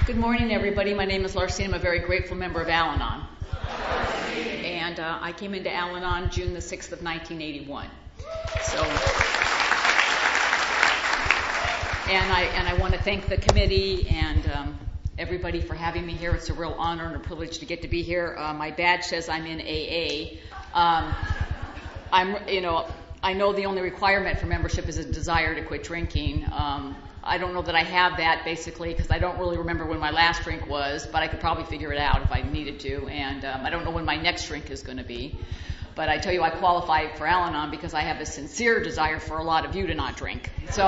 Good morning, everybody. My name is Larceen. I'm a very grateful member of Al-Anon. And I came into Al-Anon June the 6th of 1981. And I want to thank the committee and everybody for having me here. It's a real honor and a privilege to get to be here. My badge says I'm in AA. I know the only requirement for membership is a desire to quit drinking. I don't know that I have that, basically, because I don't really remember when my last drink was, but I could probably figure it out if I needed to, and I don't know when my next drink is going to be. But I tell you, I qualify for Al-Anon because I have a sincere desire for a lot of you to not drink. So,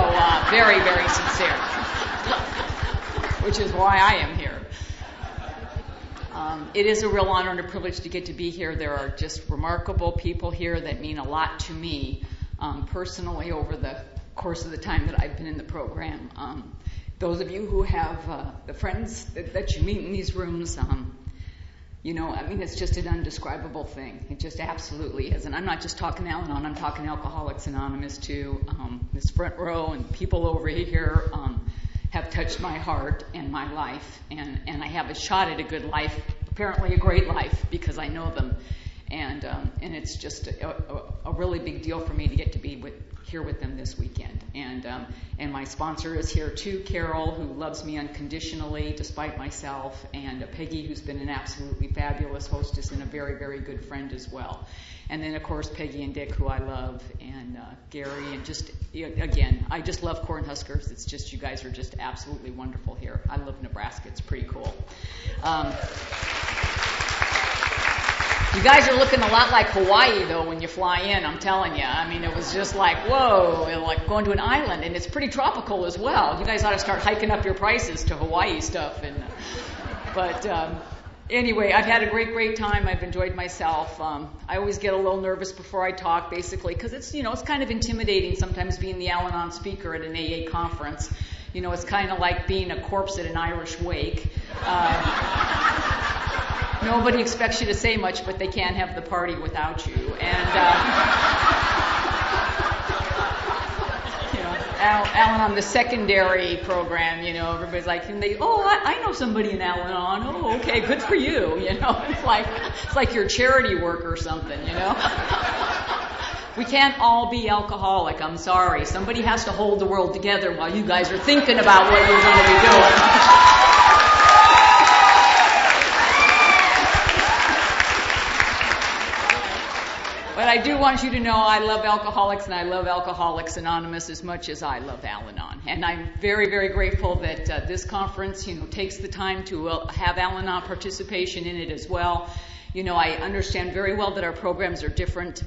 very, very sincere, which is why I am here. It is a real honor and a privilege to get to be here. There are just remarkable people here that mean a lot to me personally over the course of the time that I've been in the program. Those of you who have the friends that you meet in these rooms, it's just an undescribable thing. It just absolutely is. And I'm not just talking Al-Anon, I'm talking Alcoholics Anonymous too. This front row and people over here have touched my heart and my life. And I have a shot at a good life, apparently a great life, because I know them. And it's just a really big deal for me to get to be here with them this weekend. And my sponsor is here too, Carol, who loves me unconditionally despite myself, and Peggy, who's been an absolutely fabulous hostess and a very, very good friend as well. And then, of course, Peggy and Dick, who I love, and Gary, and just, again, I just love Cornhuskers. It's just, you guys are just absolutely wonderful here. I love Nebraska. It's pretty cool. You guys are looking a lot like Hawaii, though, when you fly in, I'm telling you. I mean, it was just like, whoa, like going to an island, and it's pretty tropical as well. You guys ought to start hiking up your prices to Hawaii stuff. But anyway, I've had a great, great time. I've enjoyed myself. I always get a little nervous before I talk, basically, because it's kind of intimidating sometimes being the Al-Anon speaker at an AA conference. It's kind of like being a corpse at an Irish wake. Nobody expects you to say much, but they can't have the party without you. And Al-Anon, the secondary program, everybody's like, I know somebody in Al-Anon. Oh, okay, good for you. It's like your charity work or something. We can't all be alcoholic. I'm sorry. Somebody has to hold the world together while you guys are thinking about what you're going to be doing. But I do want you to know I love alcoholics, and I love Alcoholics Anonymous as much as I love Al-Anon. And I'm very, very grateful that this conference, takes the time to have Al-Anon participation in it as well. I understand very well that our programs are different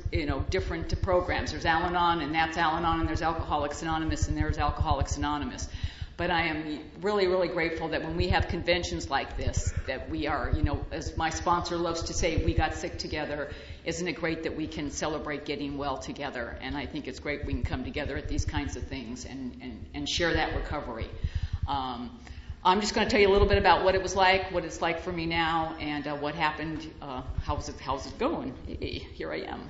programs. There's Al-Anon, and that's Al-Anon, and there's Alcoholics Anonymous, and there's Alcoholics Anonymous. But I am really, really grateful that when we have conventions like this, that we are, as my sponsor loves to say, we got sick together. Isn't it great that we can celebrate getting well together? And I think it's great we can come together at these kinds of things and share that recovery. I'm just going to tell you a little bit about what it was like, what it's like for me now, and what happened. How's it going? Here I am.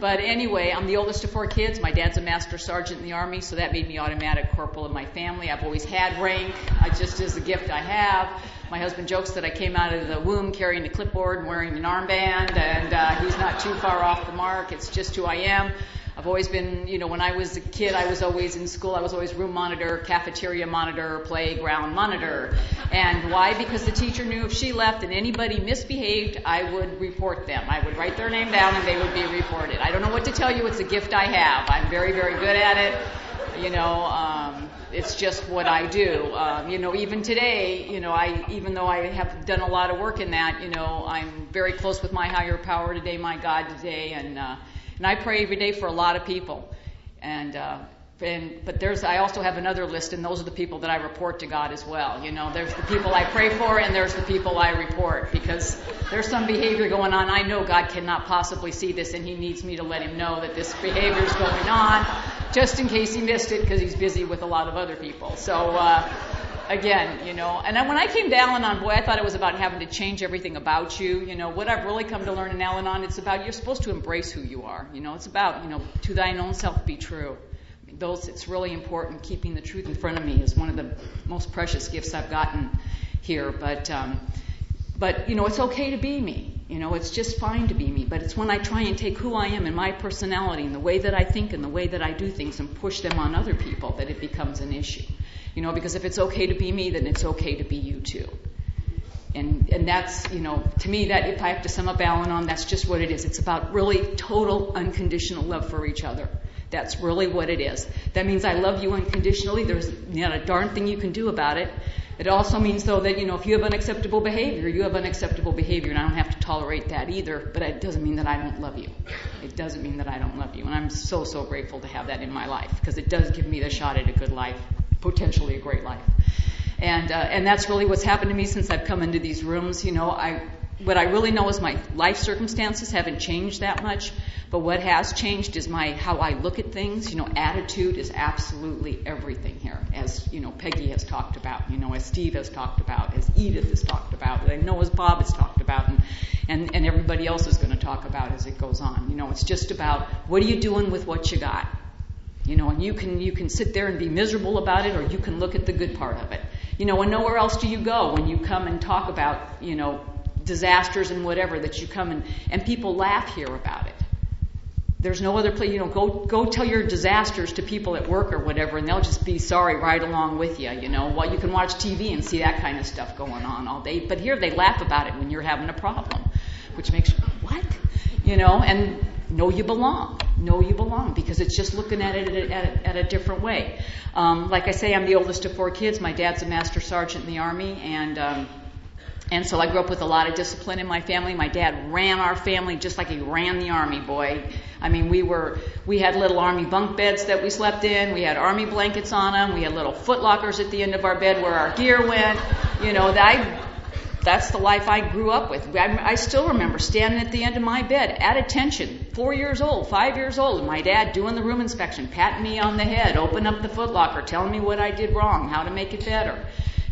But anyway, I'm the oldest of 4 kids. My dad's a master sergeant in the Army, so that made me automatic corporal in my family. I've always had rank. It just is a gift I have. My husband jokes that I came out of the womb carrying a clipboard and wearing an armband, and he's not too far off the mark. It's just who I am. I've always been, when I was a kid, I was always in school. I was always room monitor, cafeteria monitor, playground monitor. And why? Because the teacher knew if she left and anybody misbehaved, I would report them. I would write their name down and they would be reported. I don't know what to tell you. It's a gift I have. I'm very, very good at it. It's just what I do. Even today, even though I have done a lot of work in that, I'm very close with my higher power today, my God today, and I pray every day for a lot of people. But I also have another list, and those are the people that I report to God as well. There's the people I pray for, and there's the people I report, because there's some behavior going on. I know God cannot possibly see this, and he needs me to let him know that this behavior is going on, just in case he missed it, because he's busy with a lot of other people. So, again, and then when I came to Al-Anon, boy, I thought it was about having to change everything about you. What I've really come to learn in Al-Anon, it's about you're supposed to embrace who you are. It's about, to thine own self be true. It's really important. Keeping the truth in front of me is one of the most precious gifts I've gotten here. But it's okay to be me. It's just fine to be me. But it's when I try and take who I am and my personality and the way that I think and the way that I do things and push them on other people that it becomes an issue. Because if it's okay to be me, then it's okay to be you too. And that's, to me, that if I have to sum up Al-Anon, that's just what it is. It's about really total unconditional love for each other. That's really what it is. That means I love you unconditionally. There's not a darn thing you can do about it. It also means, though, that, if you have unacceptable behavior, you have unacceptable behavior, and I don't have to tolerate that either, but it doesn't mean that I don't love you. It doesn't mean that I don't love you. And I'm so, so grateful to have that in my life, because it does give me the shot at a good life, potentially a great life. And that's really what's happened to me since I've come into these rooms. What I really know is my life circumstances haven't changed that much, but what has changed is how I look at things. Attitude is absolutely everything here, as Peggy has talked about, as Steve has talked about, as Edith has talked about, I know as Bob has talked about, and everybody else is going to talk about as it goes on. It's just about what are you doing with what you got. And you can sit there and be miserable about it, or you can look at the good part of it. And nowhere else do you go when you come and talk about, disasters and whatever, that you come and people laugh here about it. There's no other place, go tell your disasters to people at work or whatever, and they'll just be sorry right along with you, While you can watch TV and see that kind of stuff going on all day. But here they laugh about it when you're having a problem, which makes you, what? And know you belong. Know you belong, because it's just looking at it at a different way. Like I say, I'm the oldest of 4 kids. My dad's a master sergeant in the Army, and so I grew up with a lot of discipline in my family. My dad ran our family just like he ran the Army, boy. I mean, we had little Army bunk beds that we slept in. We had Army blankets on them. We had little foot lockers at the end of our bed where our gear went. That's the life I grew up with. I still remember standing at the end of my bed at attention, 4 years old, 5 years old, and my dad doing the room inspection, patting me on the head, open up the footlocker, telling me what I did wrong, how to make it better.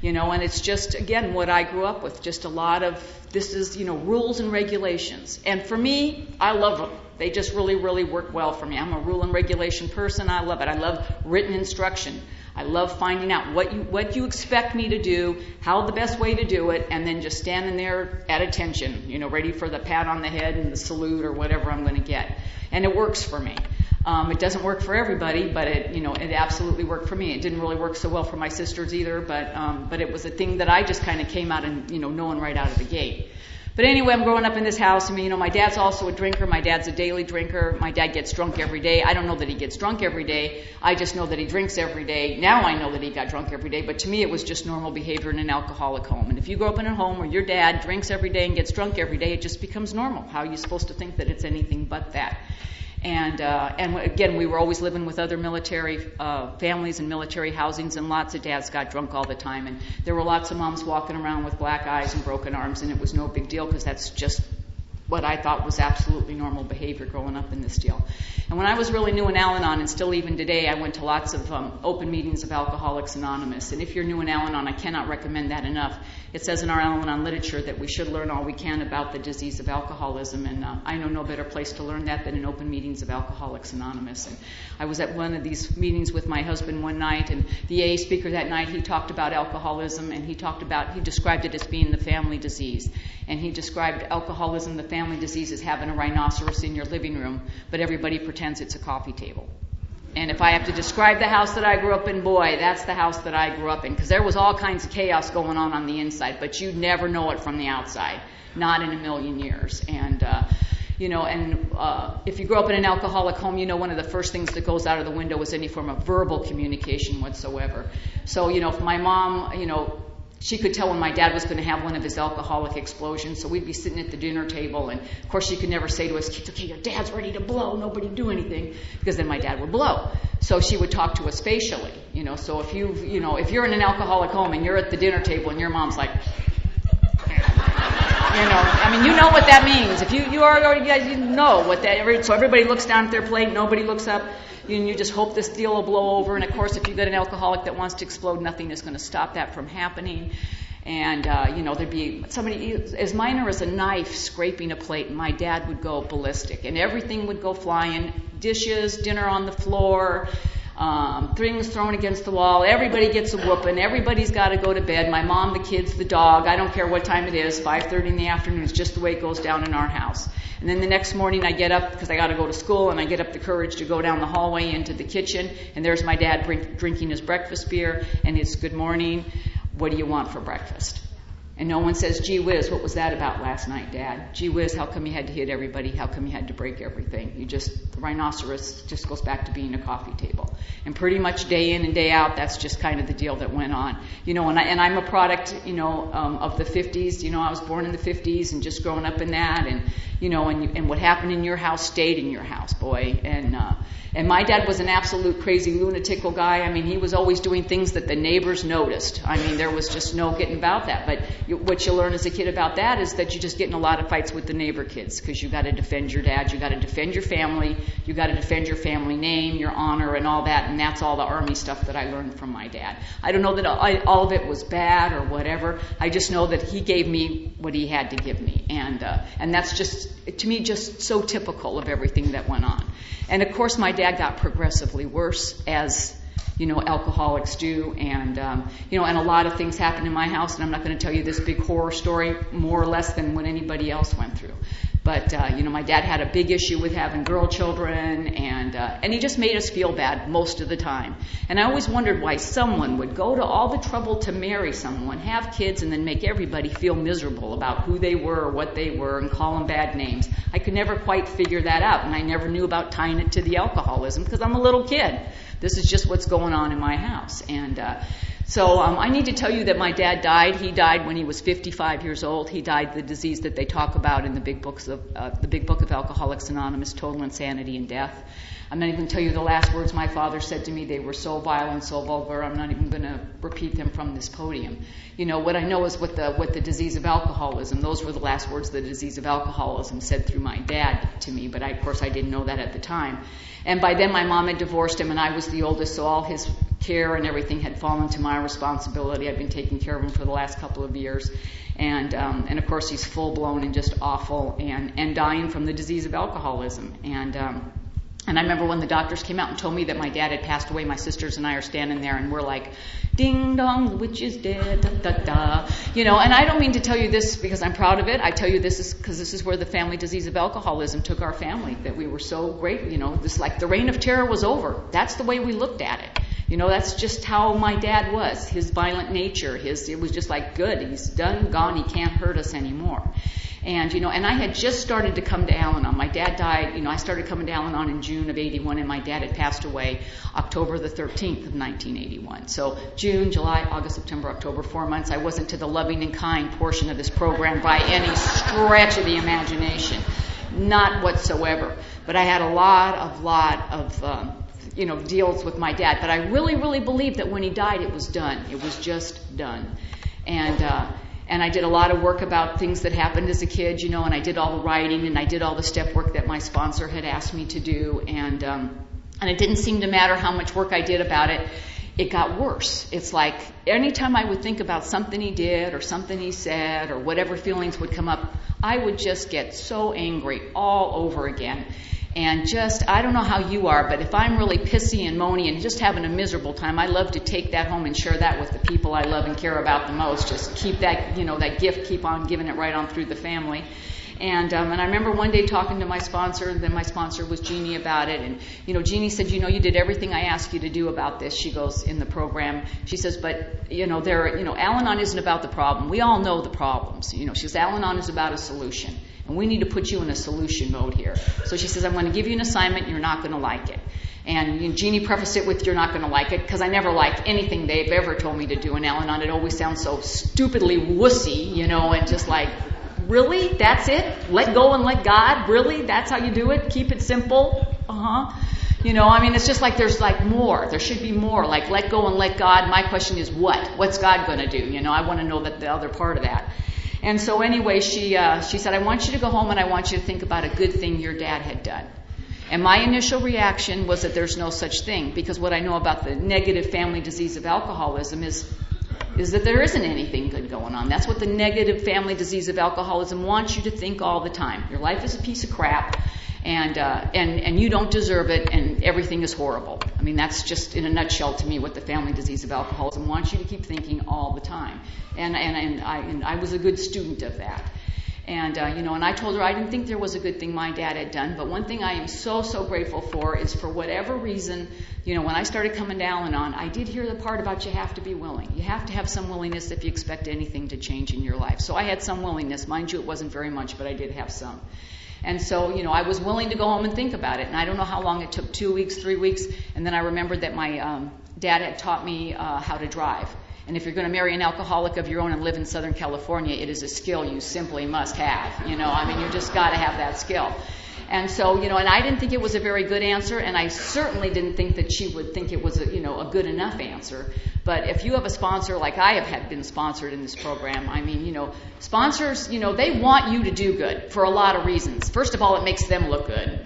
And it's just, again, what I grew up with, just a lot of, this is, rules and regulations. And for me, I love them. They just really, really work well for me. I'm a rule and regulation person. I love it. I love written instruction. I love finding out what you expect me to do, how the best way to do it, and then just standing there at attention, ready for the pat on the head and the salute or whatever I'm going to get. And it works for me. It doesn't work for everybody, but it absolutely worked for me. It didn't really work so well for my sisters either, but it was a thing that I just kind of came out and knowing right out of the gate. But anyway, I'm growing up in this house. I mean, my dad's also a drinker. My dad's a daily drinker. My dad gets drunk every day. I don't know that he gets drunk every day. I just know that he drinks every day. Now I know that he got drunk every day, but to me it was just normal behavior in an alcoholic home. And if you grow up in a home where your dad drinks every day and gets drunk every day, it just becomes normal. How are you supposed to think that it's anything but that? And again, we were always living with other military families and military housings, and lots of dads got drunk all the time. And there were lots of moms walking around with black eyes and broken arms, and it was no big deal because that's just what I thought was absolutely normal behavior growing up in this deal. And when I was really new in Al-Anon, and still even today, I went to lots of open meetings of Alcoholics Anonymous. And if you're new in Al-Anon, I cannot recommend that enough. It says in our Al-Anon literature that we should learn all we can about the disease of alcoholism, and I know no better place to learn that than in open meetings of Alcoholics Anonymous. And I was at one of these meetings with my husband one night, and the AA speaker that night, he talked about alcoholism, and he described it as being the family disease. And he described alcoholism, the family disease, as having a rhinoceros in your living room, but everybody pretends it's a coffee table. And if I have to describe the house that I grew up in, boy, that's the house that I grew up in, because there was all kinds of chaos going on the inside, but you'd never know it from the outside, not in a million years. And if you grow up in an alcoholic home, one of the first things that goes out of the window is any form of verbal communication whatsoever. So, if my mom, she could tell when my dad was going to have one of his alcoholic explosions, so we'd be sitting at the dinner table, and of course she could never say to us, kids, okay, your dad's ready to blow, nobody do anything, because then my dad would blow. So she would talk to us facially, so if if you're in an alcoholic home and you're at the dinner table and your mom's like, you know what that means. If you already know what that, so everybody looks down at their plate, nobody looks up, and you just hope this deal will blow over. And of course, if you've got an alcoholic that wants to explode, nothing is going to stop that from happening. And, there'd be somebody as minor as a knife scraping a plate, and my dad would go ballistic, and everything would go flying, dishes, dinner on the floor, things thrown against the wall. Everybody gets a whooping. Everybody's got to go to bed. My mom, the kids, the dog. I don't care what time it is. 5:30 in the afternoon is just the way it goes down in our house. And then the next morning I get up because I got to go to school, and I get up the courage to go down the hallway into the kitchen, and there's my dad drinking his breakfast beer, and it's good morning. What do you want for breakfast? And no one says, gee whiz, what was that about last night, Dad? Gee whiz, how come you had to hit everybody? How come you had to break everything? The rhinoceros just goes back to being a coffee table. And pretty much day in and day out, that's just kind of the deal that went on. And I'm a product, of the 50s. I was born in the 50s and just growing up in that. And what happened in your house stayed in your house, boy. And my dad was an absolute crazy lunatical guy. I mean, he was always doing things that the neighbors noticed. I mean, there was just no getting about that. But what you learn as a kid about that is that you just get in a lot of fights with the neighbor kids because you got to defend your dad, you got to defend your family, you got to defend your family name, your honor, and all that. And that's all the Army stuff that I learned from my dad. I don't know that all of it was bad or whatever. I just know that he gave me what he had to give me, and that's just, to me, just so typical of everything that went on. And of course, my dad got progressively worse, as alcoholics do, and and a lot of things happened in my house. And I'm not going to tell you this big horror story, more or less than what anybody else went through. But my dad had a big issue with having girl children, and he just made us feel bad most of the time. And I always wondered why someone would go to all the trouble to marry someone, have kids, and then make everybody feel miserable about who they were or what they were, and call them bad names. I could never quite figure that out, and I never knew about tying it to the alcoholism because I'm a little kid. This is just what's going on in my house. And so I need to tell you that my dad died. He died when he was 55 years old. He died of the disease that they talk about in the big book of Alcoholics Anonymous, Total Insanity and Death. I'm not even going to tell you the last words my father said to me. They were so vile and so vulgar, I'm not even going to repeat them from this podium. What I know is what the disease of alcoholism, those were the last words the disease of alcoholism said through my dad to me, but of course I didn't know that at the time. And by then my mom had divorced him, and I was the oldest, so all his care and everything had fallen to my responsibility. I'd been taking care of him for the last couple of years. And of course he's full-blown and just awful and dying from the disease of alcoholism. And I remember when the doctors came out and told me that my dad had passed away, my sisters and I are standing there and we're like, ding dong, the witch is dead, da da da. And I don't mean to tell you this because I'm proud of it. I tell you this because this is where the family disease of alcoholism took our family, that we were so great. This, like, the reign of terror was over. That's the way we looked at it. That's just how my dad was, his violent nature. It was just like, good, he's done, gone, he can't hurt us anymore. And I had just started to come to Al-Anon. My dad died, I started coming to Al-Anon in June of 81, and my dad had passed away October the 13th of 1981. So June, July, August, September, October, 4 months. I wasn't to the loving and kind portion of this program by any stretch of the imagination. Not whatsoever. But I had a lot of deals with my dad. But I really, really believed that when he died, it was done. It was just done. And I did a lot of work about things that happened as a kid, and I did all the writing, and I did all the step work that my sponsor had asked me to do. And it didn't seem to matter how much work I did about it. It got worse. It's like anytime I would think about something he did or something he said or whatever feelings would come up, I would just get so angry all over again. And I don't know how you are, but if I'm really pissy and moany and just having a miserable time, I love to take that home and share that with the people I love and care about the most. Just keep that, that gift, keep on giving it right on through the family. And I remember one day talking to my sponsor, and then my sponsor was Jeannie about it. And, Jeannie said, you did everything I asked you to do about this. She goes, in the program, she says, but, Al-Anon isn't about the problem. We all know the problems. She says, Al-Anon is about a solution. And we need to put you in a solution mode here. So she says, I'm going to give you an assignment, you're not going to like it. And Jeannie prefaced it with, you're not going to like it, because I never liked anything they've ever told me to do in Al-Anon. It always sounds so stupidly wussy, and just like, really? That's it? Let go and let God? Really? That's how you do it? Keep it simple? It's just like there's like more. There should be more. Like, let go and let God. My question is what? What's God going to do? I want to know the other part of that. And so anyway, she said, I want you to go home and I want you to think about a good thing your dad had done. And my initial reaction was that there's no such thing, because what I know about the negative family disease of alcoholism is that there isn't anything good going on. That's what the negative family disease of alcoholism wants you to think all the time. Your life is a piece of crap, and you don't deserve it, and everything is horrible. I mean, that's just in a nutshell to me what the family disease of alcoholism wants you to keep thinking all the time. And I was a good student of that. And, and I told her I didn't think there was a good thing my dad had done, but one thing I am so, so grateful for is for whatever reason, when I started coming to Al-Anon, I did hear the part about you have to be willing. You have to have some willingness if you expect anything to change in your life. So I had some willingness. Mind you, it wasn't very much, but I did have some. And so, I was willing to go home and think about it. And I don't know how long it took, 2 weeks, 3 weeks. And then I remembered that my dad had taught me how to drive. And if you're going to marry an alcoholic of your own and live in Southern California, it is a skill you simply must have. You just got to have that skill. And so, and I didn't think it was a very good answer, and I certainly didn't think that she would think it was a good enough answer. But if you have a sponsor like I have been sponsored in this program, sponsors, they want you to do good for a lot of reasons. First of all, it makes them look good,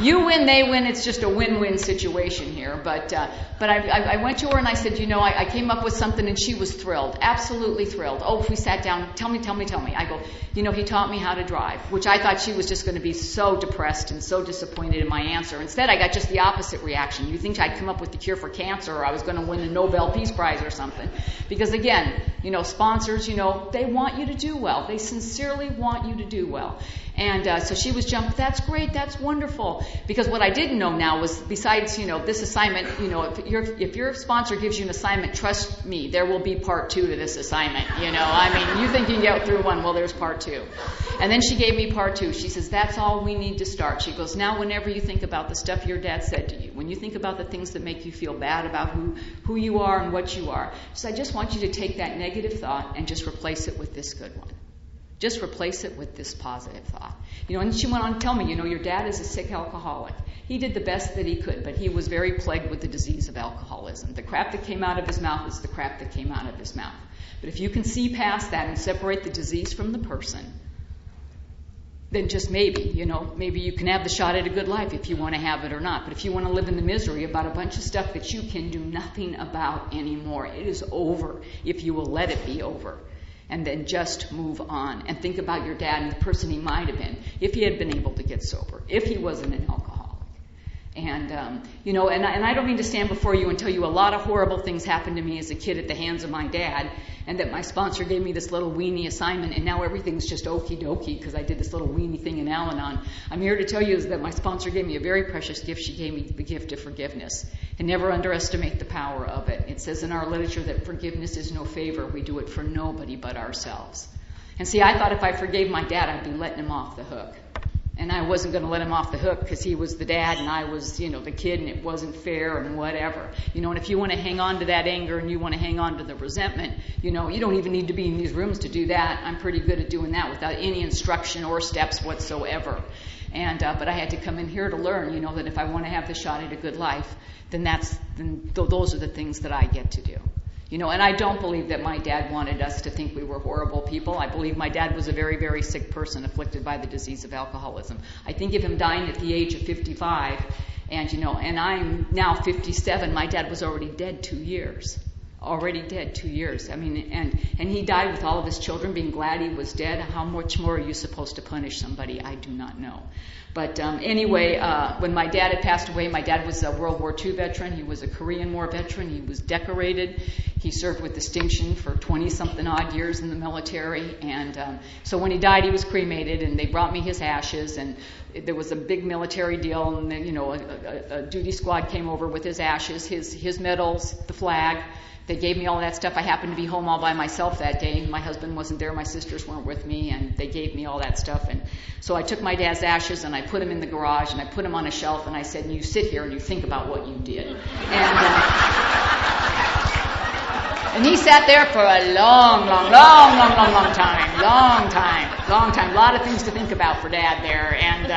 you win, they win. It's just a win-win situation here. But I went to her and I said, I came up with something, and she was thrilled, absolutely thrilled. Oh, if we sat down, tell me. I go, he taught me how to drive, which I thought she was just going to be so depressed and so disappointed in my answer. Instead, I got just the opposite reaction. You think I'd come up with the cure for cancer, or I was going to win a Nobel Peace Prize or something. Because again, sponsors, they want you to do well. They sincerely want you to do well. And so she was jumped. That's great. That's wonderful. Because what I didn't know now was, besides, this assignment, if your sponsor gives you an assignment, trust me, there will be part 2 to this assignment. You think you can get through 1, well, there's part 2. And then she gave me part 2. She says, that's all we need to start. She goes, now whenever you think about the stuff your dad said to you, when you think about the things that make you feel bad about who you are and what you are, she said, I just want you to take that negative thought and just replace it with this good one. Just replace it with this positive thought. And she went on to tell me, your dad is a sick alcoholic. He did the best that he could, but he was very plagued with the disease of alcoholism. The crap that came out of his mouth is the crap that came out of his mouth. But if you can see past that and separate the disease from the person, then just maybe you can have the shot at a good life if you want to have it or not. But if you want to live in the misery about a bunch of stuff that you can do nothing about anymore, it is over if you will let it be over. And then just move on and think about your dad and the person he might have been if he had been able to get sober, if he wasn't an alcoholic. And, and I don't mean to stand before you and tell you a lot of horrible things happened to me as a kid at the hands of my dad, and that my sponsor gave me this little weenie assignment, and now everything's just okie dokie because I did this little weenie thing in Al-Anon. I'm here to tell you is that my sponsor gave me a very precious gift. She gave me the gift of forgiveness. And never underestimate the power of it. It says in our literature that forgiveness is no favor. We do it for nobody but ourselves. And see, I thought if I forgave my dad, I'd be letting him off the hook. And I wasn't going to let him off the hook because he was the dad and I was, the kid, and it wasn't fair and whatever. And if you want to hang on to that anger and you want to hang on to the resentment, you don't even need to be in these rooms to do that. I'm pretty good at doing that without any instruction or steps whatsoever. And but I had to come in here to learn, that if I want to have the shot at a good life, then those are the things that I get to do. And I don't believe that my dad wanted us to think we were horrible people. I believe my dad was a very, very sick person afflicted by the disease of alcoholism. I think of him dying at the age of 55, and I'm now 57. My dad was already dead 2 years. Already dead 2 years. I mean, and he died with all of his children being glad he was dead. How much more are you supposed to punish somebody? I do not know. But anyway, when my dad had passed away, my dad was a World War II veteran. He was a Korean War veteran. He was decorated. He served with distinction for 20-something odd years in the military. And so when he died, he was cremated, and they brought me his ashes. And there was a big military deal, and then, a duty squad came over with his ashes, his medals, the flag. They gave me all that stuff. I happened to be home all by myself that day. My husband wasn't there. My sisters weren't with me, and they gave me all that stuff. And so I took my dad's ashes, and I put them in the garage, and I put them on a shelf, and I said, you sit here and you think about what you did. And he sat there for a long time. A lot of things to think about for Dad there. And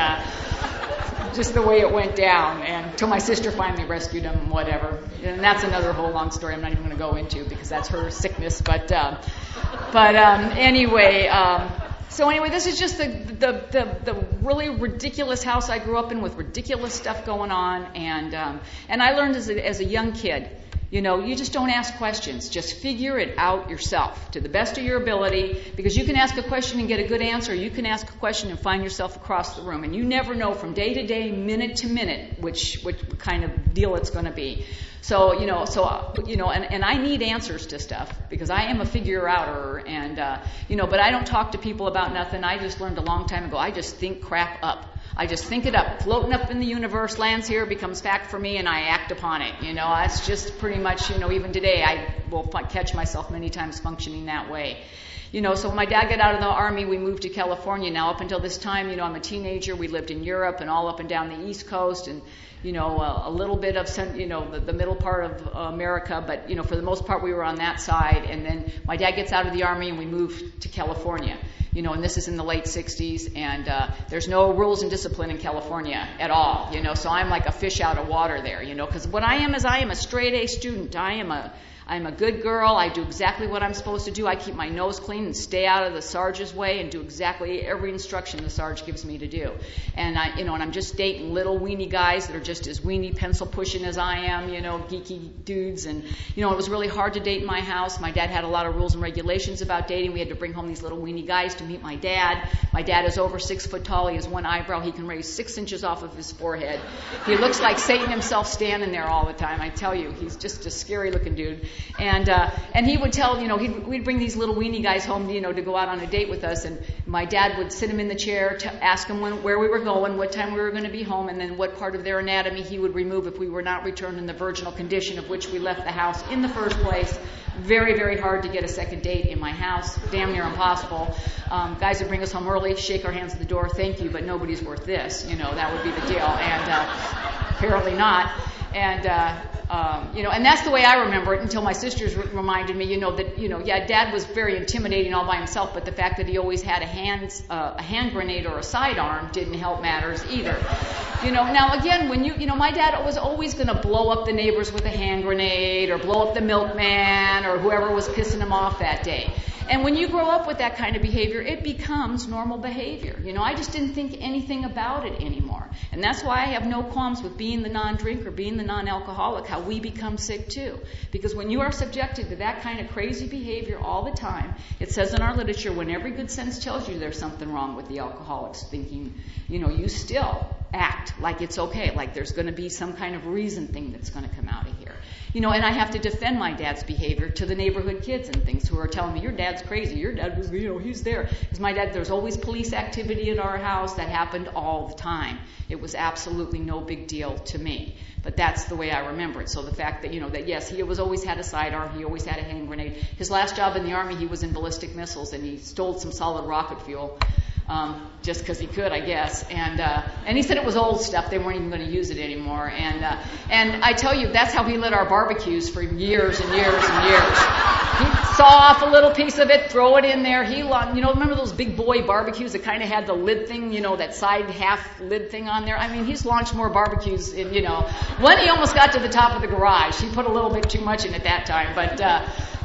just the way it went down, and until my sister finally rescued him and whatever. And that's another whole long story I'm not even going to go into because that's her sickness. Anyway, this is just the really ridiculous house I grew up in with ridiculous stuff going on. And I learned as a young kid, You just don't ask questions. Just figure it out yourself to the best of your ability, because you can ask a question and get a good answer. You can ask a question and find yourself across the room, and you never know from day to day, minute to minute, which kind of deal it's going to be. So, and I need answers to stuff because I am a figure-outer, and, but I don't talk to people about nothing. I just learned a long time ago, I just think crap up. I just think it up, floating up in the universe, lands here, becomes fact for me, and I act upon it. That's just pretty much, even today, I will catch myself many times functioning that way. So when my dad got out of the Army, we moved to California. Now, up until this time, I'm a teenager. We lived in Europe and all up and down the East Coast, and a little bit of, the middle part of America, but, for the most part, we were on that side. And then my dad gets out of the Army, and we moved to California. And this is in the late 60s, and there's no rules and discipline in California at all, so I'm like a fish out of water there, because what I am is I am a straight A student. I'm a good girl. I do exactly what I'm supposed to do. I keep my nose clean and stay out of the Sarge's way and do exactly every instruction the Sarge gives me to do. And and I'm just dating little weenie guys that are just as weenie pencil pushing as I am, geeky dudes. And, it was really hard to date in my house. My dad had a lot of rules and regulations about dating. We had to bring home these little weenie guys to meet my dad. My dad is over 6 foot tall. He has one eyebrow. He can raise 6 inches off of his forehead. He looks like Satan himself standing there all the time. I tell you, he's just a scary looking dude. And he would tell, we'd bring these little weenie guys home, to go out on a date with us, and my dad would sit him in the chair to ask him where we were going, what time we were going to be home, and then what part of their anatomy he would remove if we were not returned in the virginal condition of which we left the house in the first place. Very, very hard to get a second date in my house, damn near impossible. Guys would bring us home early, shake our hands at the door, thank you, but nobody's worth this, that would be the deal, and apparently not. And that's the way I remember it until my sisters reminded me, that Dad was very intimidating all by himself, but the fact that he always had a hand grenade or a sidearm didn't help matters either. Now again, when my dad was always going to blow up the neighbors with a hand grenade or blow up the milkman or whoever was pissing him off that day. And when you grow up with that kind of behavior, it becomes normal behavior. I just didn't think anything about it anymore. And that's why I have no qualms with being the non-drinker, being the non-alcoholic, how we become sick too. Because when you are subjected to that kind of crazy behavior all the time, it says in our literature, when every good sense tells you there's something wrong with the alcoholics thinking, you still act like it's okay, like there's going to be some kind of reason thing that's going to come out of here. And I have to defend my dad's behavior to the neighborhood kids and things who are telling me, your dad's crazy, your dad was, he's there. Because my dad, there's always police activity in our house. That happened all the time. It was absolutely no big deal to me. But that's the way I remember it. So the fact that, that yes, he was always had a sidearm, he always had a hand grenade. His last job in the Army, he was in ballistic missiles, and he stole some solid rocket fuel. Just because he could, I guess. And he said it was old stuff. They weren't even going to use it anymore. And I tell you, that's how he lit our barbecues for years and years and years. He'd saw off a little piece of it, throw it in there. Remember those big boy barbecues that kind of had the lid thing, that side half lid thing on there? I mean, he's launched more barbecues in, one he almost got to the top of the garage. He put a little bit too much in at that time. But,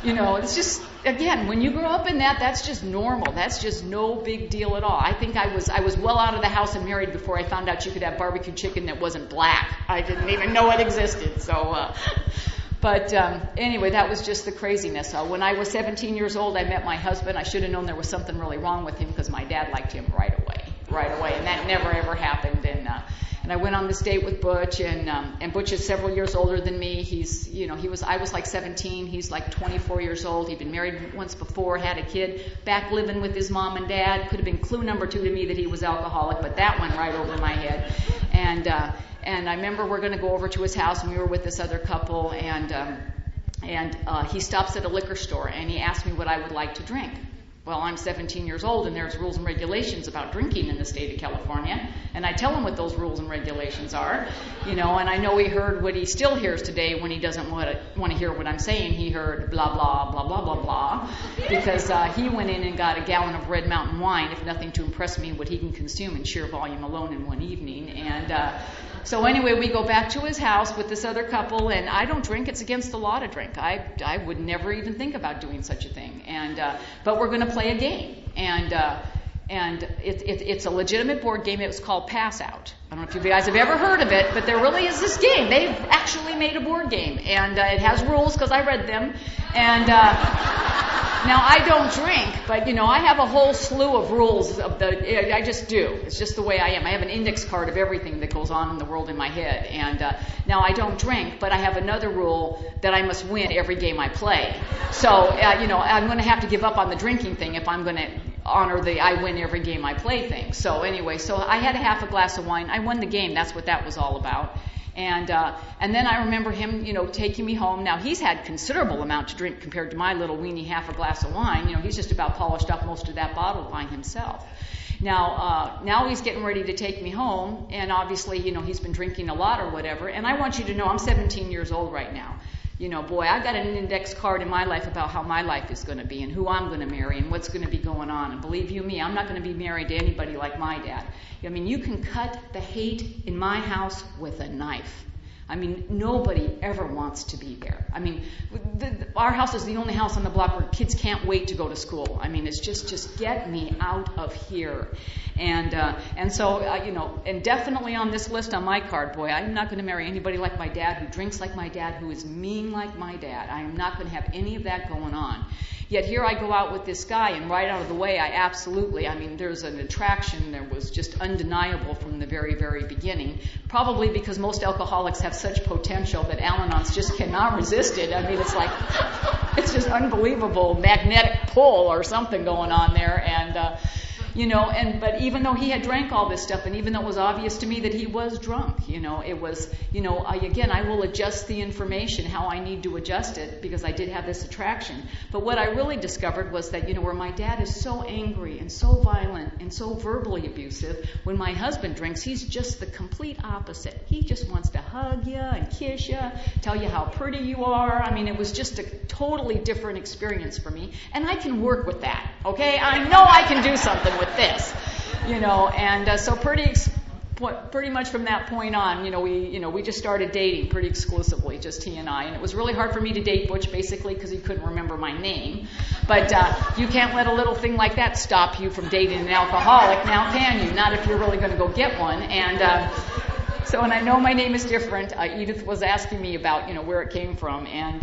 it's just, again, when you grow up in that, that's just normal. That's just no big deal at all. I think I was well out of the house and married before I found out you could have barbecue chicken that wasn't black. I didn't even know it existed. So, but anyway, that was just the craziness. When I was 17 years old, I met my husband. I should have known there was something really wrong with him because my dad liked him right away, and that never ever happened. And I went on this date with Butch, and Butch is several years older than me. I was like 17. He's like 24 years old. He'd been married once before, had a kid, back living with his mom and dad. Could have been clue number 2 to me that he was alcoholic, but that went right over my head. And I remember we're going to go over to his house, and we were with this other couple, and he stops at a liquor store, and he asked me what I would like to drink. Well, I'm 17 years old, and there's rules and regulations about drinking in the state of California, and I tell him what those rules and regulations are, and I know he heard what he still hears today when he doesn't want to hear what I'm saying. He heard blah, blah, blah, blah, blah, blah, because he went in and got a gallon of Red Mountain wine, if nothing to impress me what he can consume in sheer volume alone in one evening, and so anyway, we go back to his house with this other couple, and I don't drink. It's against the law to drink. I would never even think about doing such a thing. But we're going to play a game. And it's a legitimate board game. It was called Pass Out. I don't know if you guys have ever heard of it, but there really is this game. They've actually made a board game, and it has rules because I read them. And now I don't drink, but I have a whole slew of rules. I just do. It's just the way I am. I have an index card of everything that goes on in the world in my head. And now I don't drink, but I have another rule that I must win every game I play. So I'm going to have to give up on the drinking thing if I'm going to honor the I win every game I play thing. So anyway, so I had a half a glass of wine. I won the game. That's what that was all about. And then I remember him, taking me home. Now, he's had considerable amount to drink compared to my little weenie half a glass of wine. He's just about polished up most of that bottle by himself. Now he's getting ready to take me home, and obviously, he's been drinking a lot or whatever. And I want you to know I'm 17 years old right now. Boy, I've got an index card in my life about how my life is going to be and who I'm going to marry and what's going to be going on. And believe you me, I'm not going to be married to anybody like my dad. You can cut the hate in my house with a knife. Nobody ever wants to be there. Our house is the only house on the block where kids can't wait to go to school. It's just get me out of here. And so, and definitely on this list on my card, boy, I'm not going to marry anybody like my dad, who drinks like my dad, who is mean like my dad. I am not going to have any of that going on. Yet here I go out with this guy, and right out of the way, there's an attraction that was just undeniable from the very, very beginning. Probably because most alcoholics have such potential that Al-Anons just cannot resist it. It's like, it's just unbelievable magnetic pull or something going on there. But even though he had drank all this stuff, and even though it was obvious to me that he was drunk, it was, I will adjust the information how I need to adjust it because I did have this attraction. But what I really discovered was that, where my dad is so angry and so violent and so verbally abusive, when my husband drinks, he's just the complete opposite. He just wants to hug you and kiss you, tell you how pretty you are. It was just a totally different experience for me. And I can work with that, okay? I know I can do something with this, so pretty much from that point on, we just started dating pretty exclusively, just he and I, and it was really hard for me to date Butch basically because he couldn't remember my name, but you can't let a little thing like that stop you from dating an alcoholic, now can you? Not if you're really going to go get one. And I know my name is different. Edith was asking me about, where it came from, and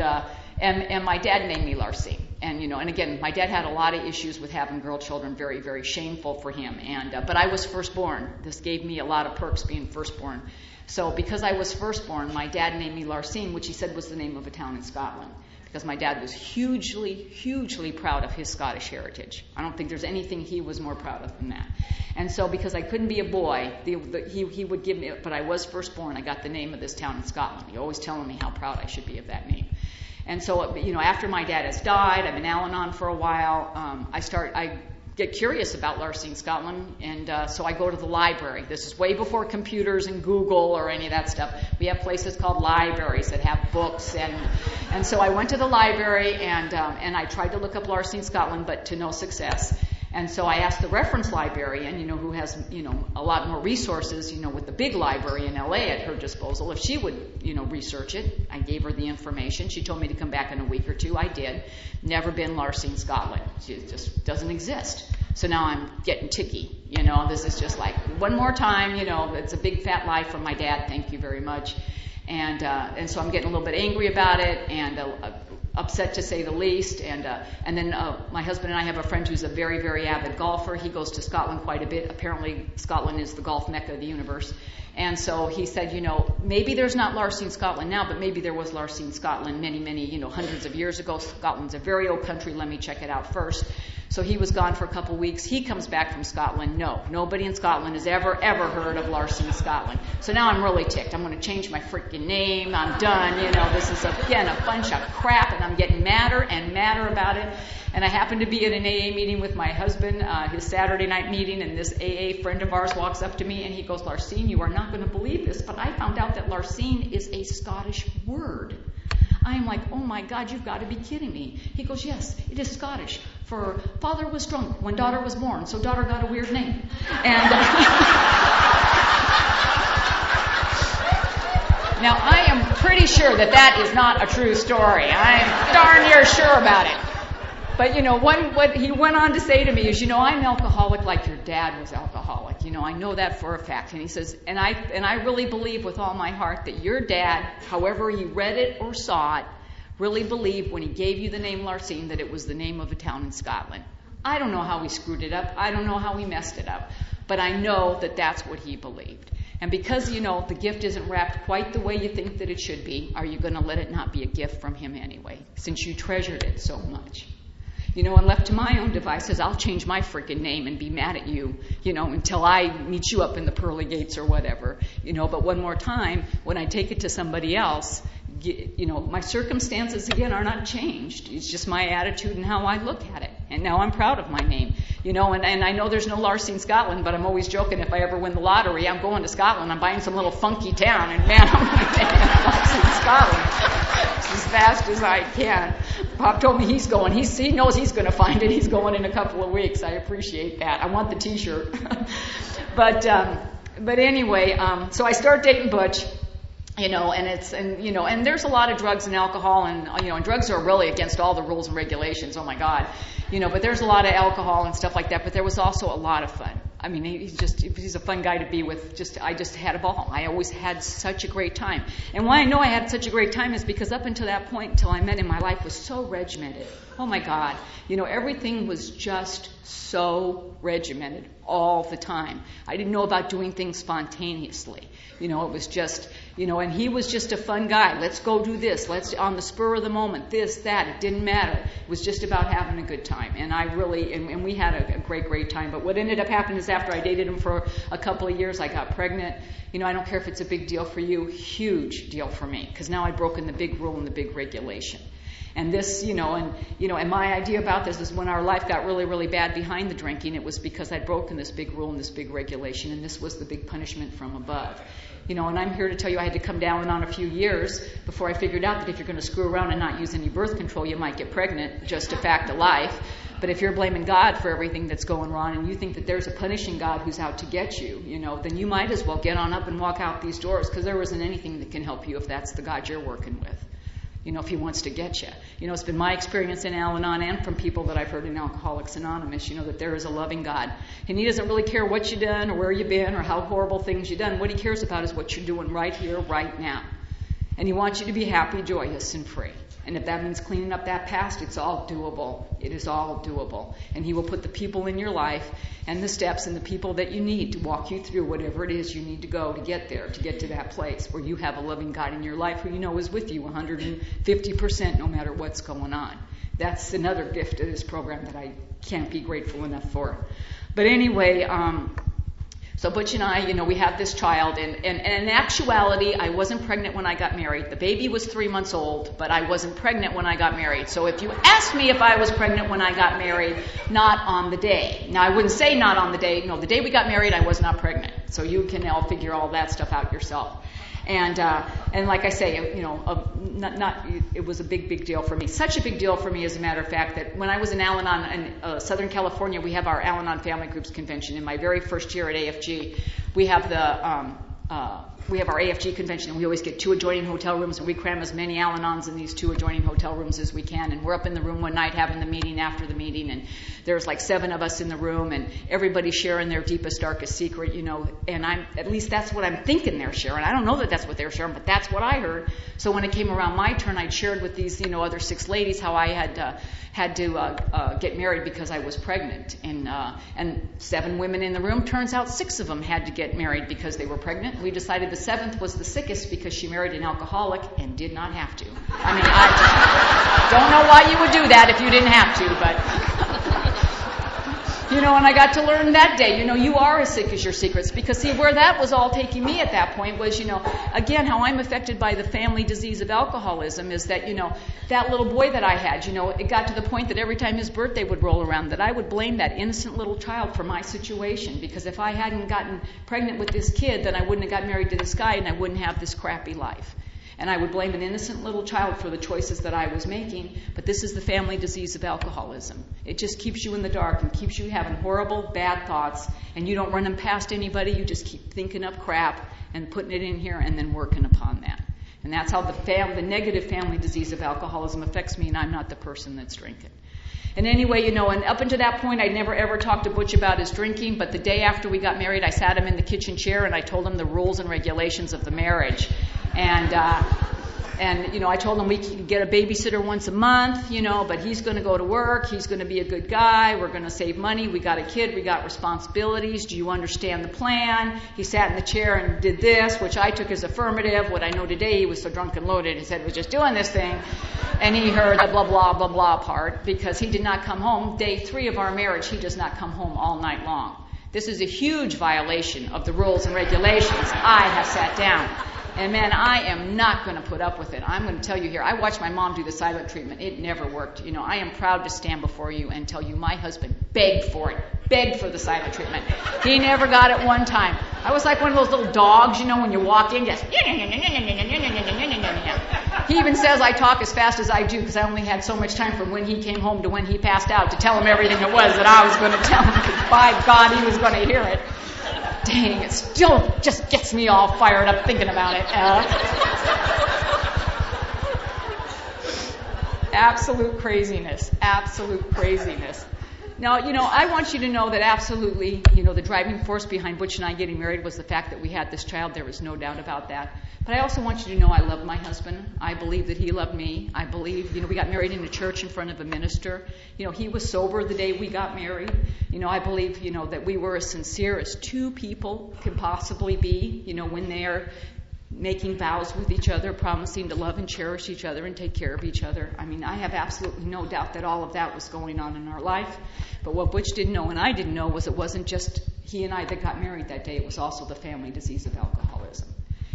my dad named me Larceen. And again, my dad had a lot of issues with having girl children, very, very shameful for him. But I was firstborn. This gave me a lot of perks being firstborn. So because I was firstborn, my dad named me Larceen, which he said was the name of a town in Scotland. Because my dad was hugely, hugely proud of his Scottish heritage. I don't think there's anything he was more proud of than that. And so because I couldn't be a boy, he would give me, but I was firstborn, I got the name of this town in Scotland. He always telling me how proud I should be of that name. And so, after my dad has died, I've been Al-Anon for a while, I get curious about Larceen, Scotland, and so I go to the library. This is way before computers and Google or any of that stuff. We have places called libraries that have books, and so I went to the library, and I tried to look up Larceen, Scotland, but to no success. And so I asked the reference librarian, who has, a lot more resources, with the big library in LA at her disposal, if she would, research it. I gave her the information. She told me to come back in a week or two. I did. Never been Larceen, Scotland. It just doesn't exist. So now I'm getting ticky. This is just like one more time. It's a big fat lie from my dad. Thank you very much. And so I'm getting a little bit angry about it and upset to say the least. And then my husband and I have a friend who's a very, very avid golfer. He goes to Scotland quite a bit. Apparently Scotland is the golf mecca of the universe. And so he said, maybe there's not Larceen, Scotland now, but maybe there was Larceen, Scotland many, many, hundreds of years ago. Scotland's a very old country. Let me check it out first. So he was gone for a couple weeks. He comes back from Scotland. No, nobody in Scotland has ever heard of Larceen, Scotland. So now I'm really ticked. I'm going to change my freaking name. I'm done. This is, again, a bunch of crap, and I'm getting madder and madder about it. And I happened to be at an AA meeting with my husband, his Saturday night meeting, and this AA friend of ours walks up to me, and he goes, Larceen, you are not going to believe this, but I found out that Larceen is a Scottish word. I'm like, oh my God, you've got to be kidding me. He goes, yes, it is Scottish. For father was drunk when daughter was born, so daughter got a weird name. And now I am pretty sure that is not a true story. I'm darn near sure about it. But, what he went on to say to me is, I'm alcoholic like your dad was alcoholic. I know that for a fact. And he says, and I really believe with all my heart that your dad, however he read it or saw it, really believed when he gave you the name Larceen that it was the name of a town in Scotland. I don't know how he screwed it up. I don't know how he messed it up. But I know that that's what he believed. And because, the gift isn't wrapped quite the way you think that it should be, are you going to let it not be a gift from him anyway, since you treasured it so much? And left to my own devices, I'll change my freaking name and be mad at you, until I meet you up in the pearly gates or whatever. But one more time, when I take it to somebody else, my circumstances, again, are not changed. It's just my attitude and how I look at it. And now I'm proud of my name. And I know there's no Larceen, Scotland, but I'm always joking if I ever win the lottery, I'm going to Scotland. I'm buying some little funky town, and man, I'm going to take Larceen, Scotland as fast as I can. Pop told me he's going. He knows he's going to find it. He's going in a couple of weeks. I appreciate that. I want the T-shirt. But anyway, so I start dating Butch. And there's a lot of drugs and alcohol, and drugs are really against all the rules and regulations. Oh my God, but there's a lot of alcohol and stuff like that. But there was also a lot of fun. I mean, he's a fun guy to be with. I just had a ball. I always had such a great time. And why I know I had such a great time is because up until that point, until I met him, my life was so regimented. Oh my God, everything was just so regimented all the time. I didn't know about doing things spontaneously. It was just, and he was just a fun guy. Let's go do this. Let's, on the spur of the moment, this, that. It didn't matter. It was just about having a good time. And I really, and we had a great, great time. But what ended up happening is after I dated him for a couple of years, I got pregnant. I don't care if it's a big deal for you, huge deal for me. Because now I'd broken the big rule and the big regulation. And this, and my idea about this is when our life got really, really bad behind the drinking, it was because I'd broken this big rule and this big regulation, and this was the big punishment from above. And I'm here to tell you I had to come down on a few years before I figured out that if you're going to screw around and not use any birth control, you might get pregnant, just a fact of life. But if you're blaming God for everything that's going wrong and you think that there's a punishing God who's out to get you, then you might as well get on up and walk out these doors, because there isn't anything that can help you if that's the God you're working with. If he wants to get you. It's been my experience in Al-Anon and from people that I've heard in Alcoholics Anonymous, that there is a loving God. And he doesn't really care what you've done or where you've been or how horrible things you've done. What he cares about is what you're doing right here, right now. And he wants you to be happy, joyous, and free. And if that means cleaning up that past, it's all doable. It is all doable. And he will put the people in your life and the steps and the people that you need to walk you through whatever it is you need to go to get there, to get to that place where you have a loving God in your life who is with you 150% no matter what's going on. That's another gift of this program that I can't be grateful enough for. But anyway, so Butch and I, we have this child, and in actuality, I wasn't pregnant when I got married. The baby was 3 months old, but I wasn't pregnant when I got married. So if you ask me if I was pregnant when I got married, not on the day. Now, I wouldn't say not on the day. No, the day we got married, I was not pregnant. So you can all figure all that stuff out yourself. And like I say, it was a big deal for me. Such a big deal for me, as a matter of fact, that when I was in Al-Anon in Southern California, we have our Al-Anon Family Groups convention. In my very first year at AFG, we have our AFG convention, and we always get 2 adjoining hotel rooms, and we cram as many Al-Anons in these 2 adjoining hotel rooms as we can. And we're up in the room one night having the meeting after the meeting, and there's like 7 of us in the room, and everybody's sharing their deepest, darkest secret, and at least that's what I'm thinking they're sharing. I don't know that that's what they're sharing, but that's what I heard. So when it came around my turn, I'd shared with these, other 6 ladies how I had to get married because I was pregnant. And 7 women in the room, turns out 6 of them had to get married because they were pregnant. We decided the 7th was the sickest because she married an alcoholic and did not have to. I mean, I don't know why you would do that if you didn't have to, but... and I got to learn that day, you are as sick as your secrets. Because, see, where that was all taking me at that point was, again, how I'm affected by the family disease of alcoholism is that, that little boy that I had, it got to the point that every time his birthday would roll around, that I would blame that innocent little child for my situation. Because if I hadn't gotten pregnant with this kid, then I wouldn't have got married to this guy and I wouldn't have this crappy life. And I would blame an innocent little child for the choices that I was making, but this is the family disease of alcoholism. It just keeps you in the dark and keeps you having horrible, bad thoughts, and you don't run them past anybody. You just keep thinking up crap and putting it in here and then working upon that. And that's how the negative family disease of alcoholism affects me, and I'm not the person that's drinking. And anyway, and up until that point, I never ever talked to Butch about his drinking, but the day after we got married, I sat him in the kitchen chair and I told him the rules and regulations of the marriage. And I told him we could get a babysitter once a month, but he's going to go to work, he's going to be a good guy, we're going to save money, we got a kid, we got responsibilities, do you understand the plan? He sat in the chair and did this, which I took as affirmative. What I know today, he was so drunk and loaded, his head was just doing this thing, and he heard the blah, blah, blah, blah part, because he did not come home. Day 3 of our marriage, he does not come home all night long. This is a huge violation of the rules and regulations. I have sat down. And man, I am not going to put up with it. I'm going to tell you here, I watched my mom do the silent treatment. It never worked. I am proud to stand before you and tell you my husband begged for it, begged for the silent treatment. He never got it one time. I was like one of those little dogs, when you walk in, just... He even says I talk as fast as I do because I only had so much time from when he came home to when he passed out to tell him everything it was that I was going to tell him, because by God, he was going to hear it. Dang, it still just gets me all fired up thinking about it. Absolute craziness. Absolute craziness. Now, I want you to know that absolutely, the driving force behind Butch and I getting married was the fact that we had this child. There was no doubt about that. But I also want you to know I love my husband. I believe that he loved me. I believe, we got married in a church in front of a minister. He was sober the day we got married. I believe, that we were as sincere as two people can possibly be, when they are making vows with each other, promising to love and cherish each other and take care of each other. I have absolutely no doubt that all of that was going on in our life. But what Butch didn't know and I didn't know was it wasn't just he and I that got married that day. It was also the family disease of alcoholism.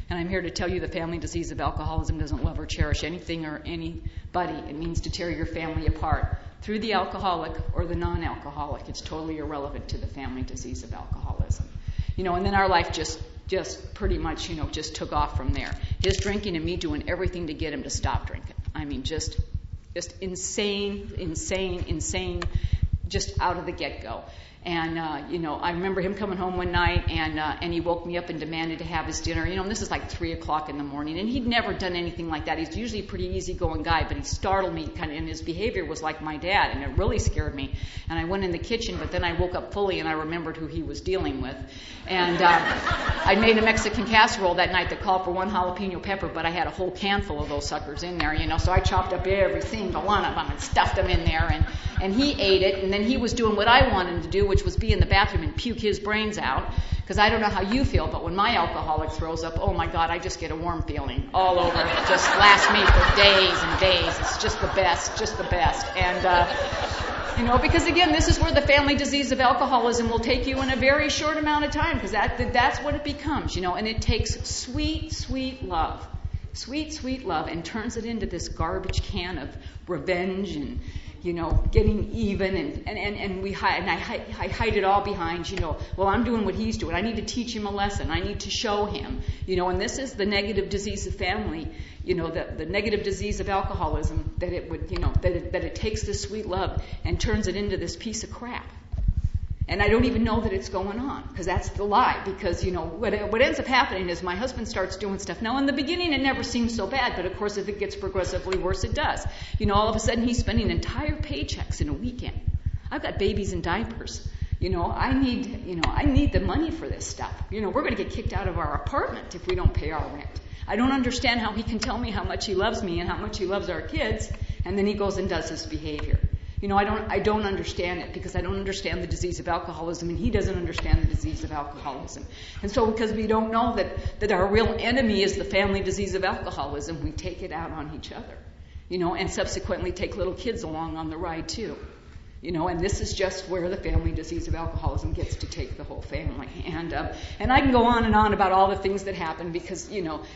And I'm here to tell you the family disease of alcoholism doesn't love or cherish anything or anybody. It means to tear your family apart through the alcoholic or the non-alcoholic. It's totally irrelevant to the family disease of alcoholism. And then our life just pretty much, just took off from there. His drinking and me doing everything to get him to stop drinking. Just insane, just out of the get-go. And, I remember him coming home one night, and he woke me up and demanded to have his dinner. And this is like 3 o'clock in the morning, and he'd never done anything like that. He's usually a pretty easygoing guy, but he startled me, and his behavior was like my dad, and it really scared me. And I went in the kitchen, but then I woke up fully, and I remembered who he was dealing with. And I made a Mexican casserole that night that called for 1 jalapeno pepper, but I had a whole can full of those suckers in there, so I chopped up every single one of them and stuffed them in there, and he ate it, and then he was doing what I wanted him to do, which was be in the bathroom and puke his brains out, because I don't know how you feel, but when my alcoholic throws up, oh my God, I just get a warm feeling all over. It just lasts me for days and days. It's just the best. And, because again, this is where the family disease of alcoholism will take you in a very short amount of time, because that's what it becomes, and it takes sweet love, and turns it into this garbage can of revenge and, getting even, and I hide it all behind, well, I'm doing what he's doing. I need to teach him a lesson. I need to show him, and this is the negative disease of family, the negative disease of alcoholism, that it would, that it takes this sweet love and turns it into this piece of crap. And I don't even know that it's going on, because that's the lie. Because, what ends up happening is my husband starts doing stuff. Now, in the beginning, it never seems so bad, but of course, if it gets progressively worse, it does. All of a sudden, he's spending entire paychecks in a weekend. I've got babies in diapers. I need the money for this stuff. We're going to get kicked out of our apartment if we don't pay our rent. I don't understand how he can tell me how much he loves me and how much he loves our kids, and then he goes and does this behavior. I don't understand it, because I don't understand the disease of alcoholism, and he doesn't understand the disease of alcoholism. And so because we don't know that our real enemy is the family disease of alcoholism, we take it out on each other, and subsequently take little kids along on the ride too. And this is just where the family disease of alcoholism gets to take the whole family. And I can go on and on about all the things that happen because,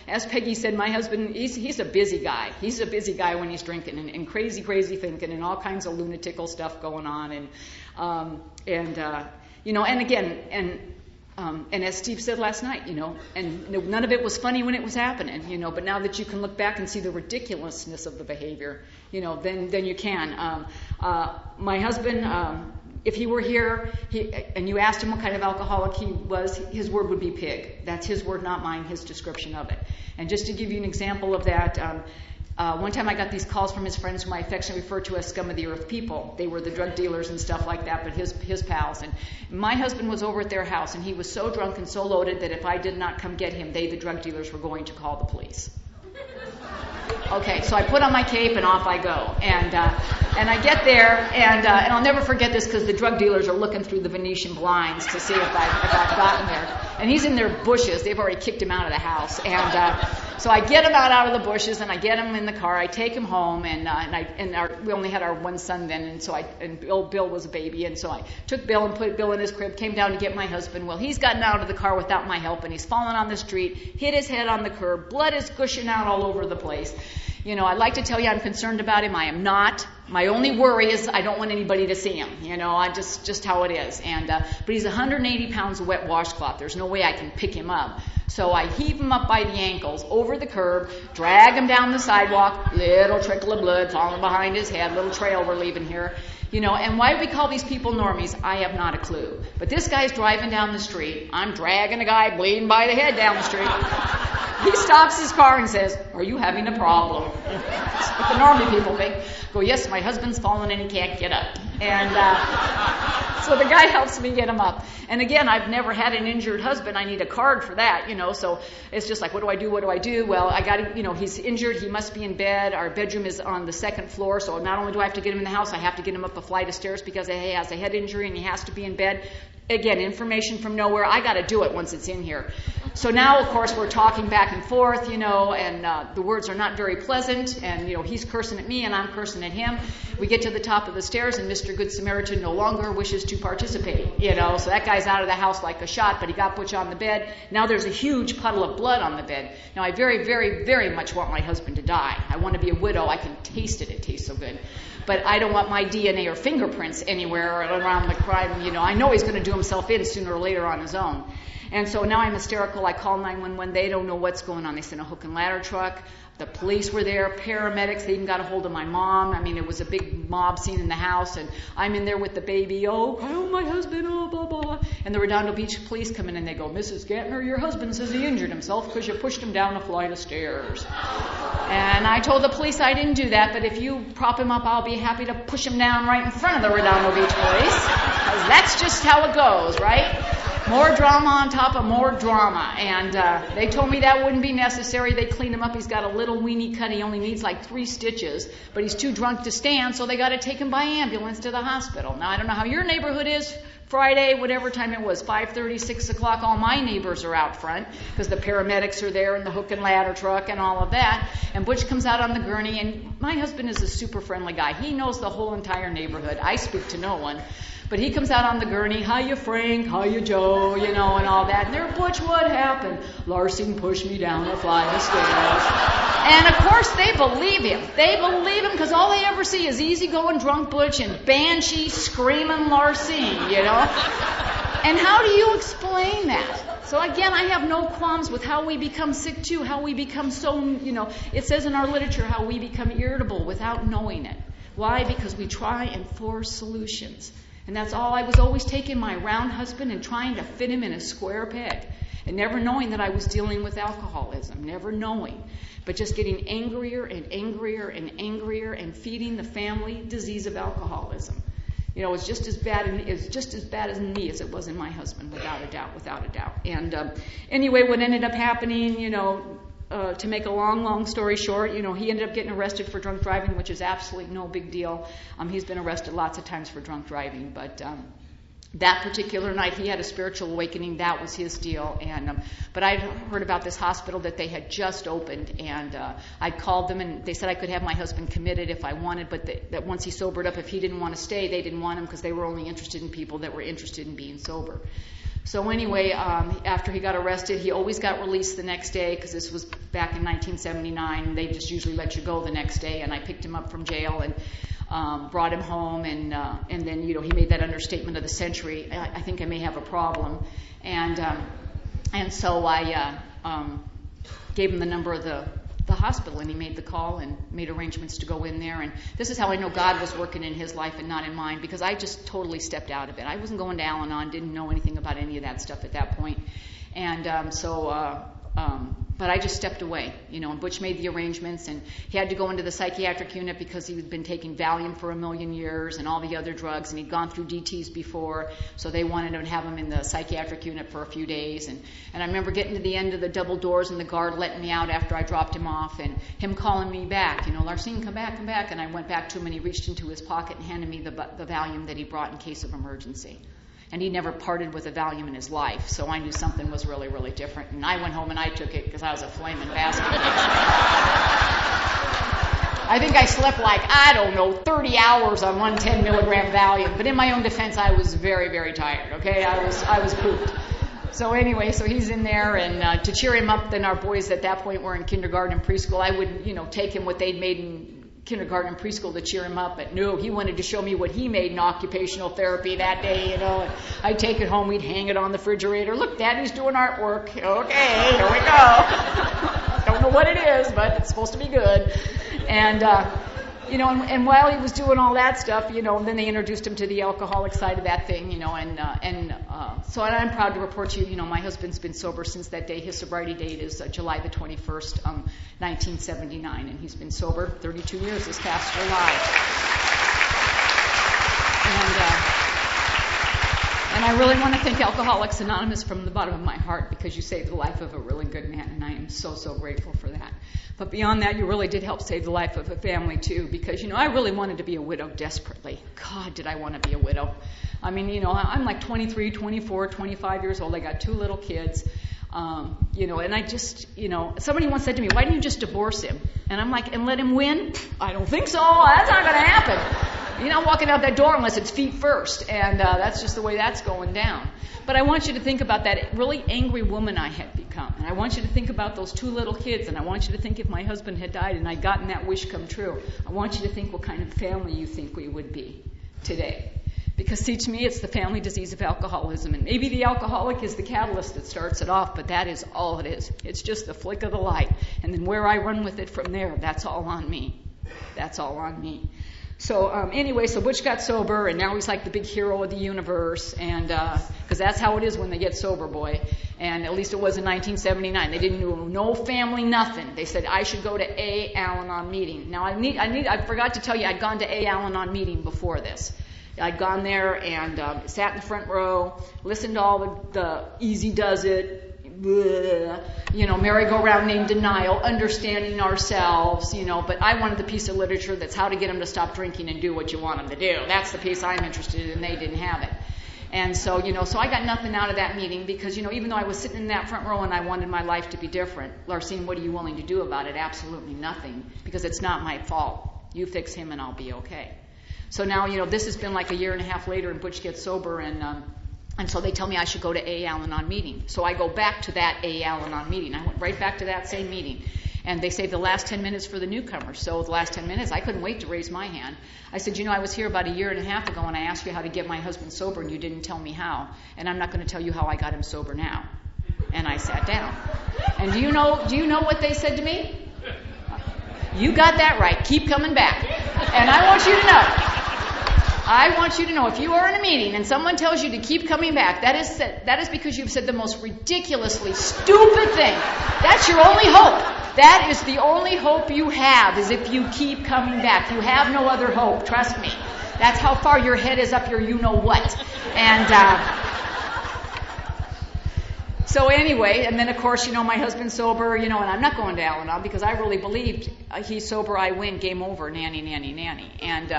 as Peggy said, my husband, he's a busy guy. He's a busy guy when he's drinking and crazy thinking and all kinds of lunatical stuff going on. And as Steve said last night, and none of it was funny when it was happening, but now that you can look back and see the ridiculousness of the behavior, then you can. My husband, if he were here, and you asked him what kind of alcoholic he was, his word would be pig. That's his word, not mine, his description of it. And just to give you an example of that, One time I got these calls from his friends whom I affectionately refer to as scum of the earth people. They were the drug dealers and stuff like that, but his pals. And my husband was over at their house, and he was so drunk and so loaded that if I did not come get him, they, the drug dealers, were going to call the police. Okay, so I put on my cape and off I go. And I get there, and I'll never forget this because the drug dealers are looking through the Venetian blinds to see if I've gotten there. And he's in their bushes. They've already kicked him out of the house. And so I get him out of the bushes, and I get him in the car. I take him home, we only had our one son then, and Bill was a baby, and so I took Bill and put Bill in his crib, came down to get my husband. Well, he's gotten out of the car without my help, and he's fallen on the street, hit his head on the curb, blood is gushing out all over the place. You know, I'd like to tell you I'm concerned about him. I am not. My only worry is I don't want anybody to see him. You know, I just how it is. But he's 180 pounds of wet washcloth. There's no way I can pick him up. So I heave him up by the ankles, over the curb, drag him down the sidewalk, little trickle of blood falling behind his head, little trail we're leaving here. You know, and why do we call these people normies? I have not a clue. But this guy's driving down the street. I'm dragging a guy bleeding by the head down the street. He stops his car and says, "Are you having a problem?" That's what the normie people think. Go, "Yes, my husband's fallen and he can't get up." And so the guy helps me get him up. And again, I've never had an injured husband. I need a card for that, you know. So it's just like, what do I do? What do I do? Well, I got to, you know, he's injured. He must be in bed. Our bedroom is on the second floor. So not only do I have to get him in the house, I have to get him up a flight of stairs because he has a head injury and he has to be in bed. Again, information from nowhere. I got to do it once it's in here. So now, of course, we're talking back and forth, you know, and the words are not very pleasant. And, you know, he's cursing at me and I'm cursing at him. We get to the top of the stairs and Mr. Good Samaritan no longer wishes to participate, you know. So that guy's out of the house like a shot, but he got Butch on the bed. Now there's a huge puddle of blood on the bed. Now I very, very, very much want my husband to die. I want to be a widow. I can taste it. It tastes so good. But I don't want my DNA or fingerprints anywhere around the crime. You know, I know he's going to do himself in sooner or later on his own. And so now I'm hysterical. I call 911. They don't know what's going on. They sent a hook and ladder truck. The police were there, paramedics. They even got a hold of my mom. I mean, it was a big mob scene in the house, and I'm in there with the baby. Oh, my husband, oh, blah, blah, blah. And the Redondo Beach police come in, and they go, "Mrs. Gantner, your husband says he injured himself because you pushed him down a flight of stairs." And I told the police I didn't do that, but if you prop him up, I'll be happy to push him down right in front of the Redondo Beach police, because that's just how it goes, right? More drama on top of more drama. And they told me that wouldn't be necessary. They cleaned him up. He's got a little weenie cut. He only needs like 3 stitches. But he's too drunk to stand, so they got to take him by ambulance to the hospital. Now, I don't know how your neighborhood is. Friday, whatever time it was, 5:30, 6 o'clock, all my neighbors are out front because the paramedics are there and the hook and ladder truck and all of that. And Butch comes out on the gurney, and my husband is a super friendly guy. He knows the whole entire neighborhood. I speak to no one. But he comes out on the gurney, "Hiya, Frank, hiya, Joe," you know, and all that. And they're, "Butch, what happened?" "Larceen pushed me down a flight of stairs." And, of course, they believe him. They believe him because all they ever see is easygoing drunk Butch and banshee screaming Larceen, you know. And how do you explain that? So, again, I have no qualms with how we become sick, too, how we become so, you know, it says in our literature how we become irritable without knowing it. Why? Because we try and force solutions. And that's all. I was always taking my round husband and trying to fit him in a square peg. And never knowing that I was dealing with alcoholism. Never knowing. But just getting angrier and angrier and angrier and feeding the family disease of alcoholism. You know, it's just as bad in me as it was in my husband, without a doubt. And anyway, what ended up happening, you know, to make a long story short, you know, he ended up getting arrested for drunk driving, which is absolutely no big deal. He's been arrested lots of times for drunk driving, but that particular night he had a spiritual awakening. That was his deal. And but I'd heard about this hospital that they had just opened, and I called them, and they said I could have my husband committed if I wanted, but that once he sobered up, if he didn't want to stay, they didn't want him because they were only interested in people that were interested in being sober. So anyway, after he got arrested, he always got released the next day because this was back in 1979. They just usually let you go the next day, and I picked him up from jail and brought him home, and then, you know, he made that understatement of the century. I think I may have a problem, and so I gave him the number of the hospital, and he made the call and made arrangements to go in there. And this is how I know God was working in his life and not in mine, because I just totally stepped out of it. I wasn't going to Al-Anon, didn't know anything about any of that stuff at that point. And But I just stepped away, and Butch made the arrangements, and he had to go into the psychiatric unit because he had been taking Valium for 1,000,000 years and all the other drugs, and he'd gone through DTs before, so they wanted to have him in the psychiatric unit for a few days. And I remember getting to the end of the double doors and the guard letting me out after I dropped him off, and him calling me back, Larceen, come back. And I went back to him, and he reached into his pocket and handed me the Valium that he brought in case of emergency. And he never parted with a Valium in his life, so I knew something was really, really different. And I went home and I took it because I was a flaming basket case. I think I slept 30 hours on one 10-milligram Valium. But in my own defense, I was very, very tired, okay? I was pooped. So anyway, so he's in there, and to cheer him up, then our boys at that point were in kindergarten and preschool. I would, take him what they'd made in kindergarten and preschool to cheer him up, but no, he wanted to show me what he made in occupational therapy that day, and I'd take it home, we'd hang it on the refrigerator. Look, Daddy's doing artwork. Okay, here we go. Don't know what it is, but it's supposed to be good. And and while he was doing all that stuff, then they introduced him to the alcoholic side of that thing, so I'm proud to report to you, my husband's been sober since that day. His sobriety date is July the 21st, 1979, and he's been sober 32 years this past July. And I really want to thank Alcoholics Anonymous from the bottom of my heart, because you saved the life of a really good man, and I am so, so grateful for that. But beyond that, you really did help save the life of a family, too, because, I really wanted to be a widow desperately. God, did I want to be a widow. I mean, I'm like 23, 24, 25 years old. I got 2 little kids, and I just, somebody once said to me, why didn't you just divorce him? And I'm like, and let him win? I don't think so. That's not going to happen. You're not walking out that door unless it's feet first, and that's just the way that's going down. But I want you to think about that really angry woman I had become, and I want you to think about those 2 little kids, and I want you to think if my husband had died and I'd gotten that wish come true, I want you to think what kind of family you think we would be today. Because, see, to me, it's the family disease of alcoholism, and maybe the alcoholic is the catalyst that starts it off, but that is all it is. It's just the flick of the light, and then where I run with it from there, that's all on me. That's all on me. So anyway, so Butch got sober, and now he's like the big hero of the universe, and because that's how it is when they get sober, boy. And at least it was in 1979. They didn't do no family, nothing. They said I should go to a Al-Anon meeting. Now I forgot to tell you, I'd gone to a Al-Anon meeting before this. I'd gone there and sat in the front row, listened to all the easy does it, merry-go-round named denial, understanding ourselves, but I wanted the piece of literature that's how to get them to stop drinking and do what you want them to do. That's the piece I'm interested in, and they didn't have it. And so, so I got nothing out of that meeting because, even though I was sitting in that front row and I wanted my life to be different, Larceen, what are you willing to do about it? Absolutely nothing, because it's not my fault. You fix him and I'll be okay. So now, this has been like a year and a half later, and Butch gets sober, and so they tell me I should go to a Al-Anon meeting. So I go back to that a Al-Anon meeting. I went right back to that same meeting. And they saved the last 10 minutes for the newcomers. So the last 10 minutes, I couldn't wait to raise my hand. I said, I was here about a year and a half ago, and I asked you how to get my husband sober, and you didn't tell me how. And I'm not going to tell you how I got him sober now. And I sat down. And do you know what they said to me? You got that right. Keep coming back. And I want you to know, if you are in a meeting and someone tells you to keep coming back, that is because you've said the most ridiculously stupid thing. That's your only hope. That is the only hope you have, is if you keep coming back. You have no other hope, trust me. That's how far your head is up your you-know-what. And so anyway, and then of course, my husband's sober, and I'm not going to Al-Anon because I really believed he's sober, I win, game over, nanny, nanny, nanny. And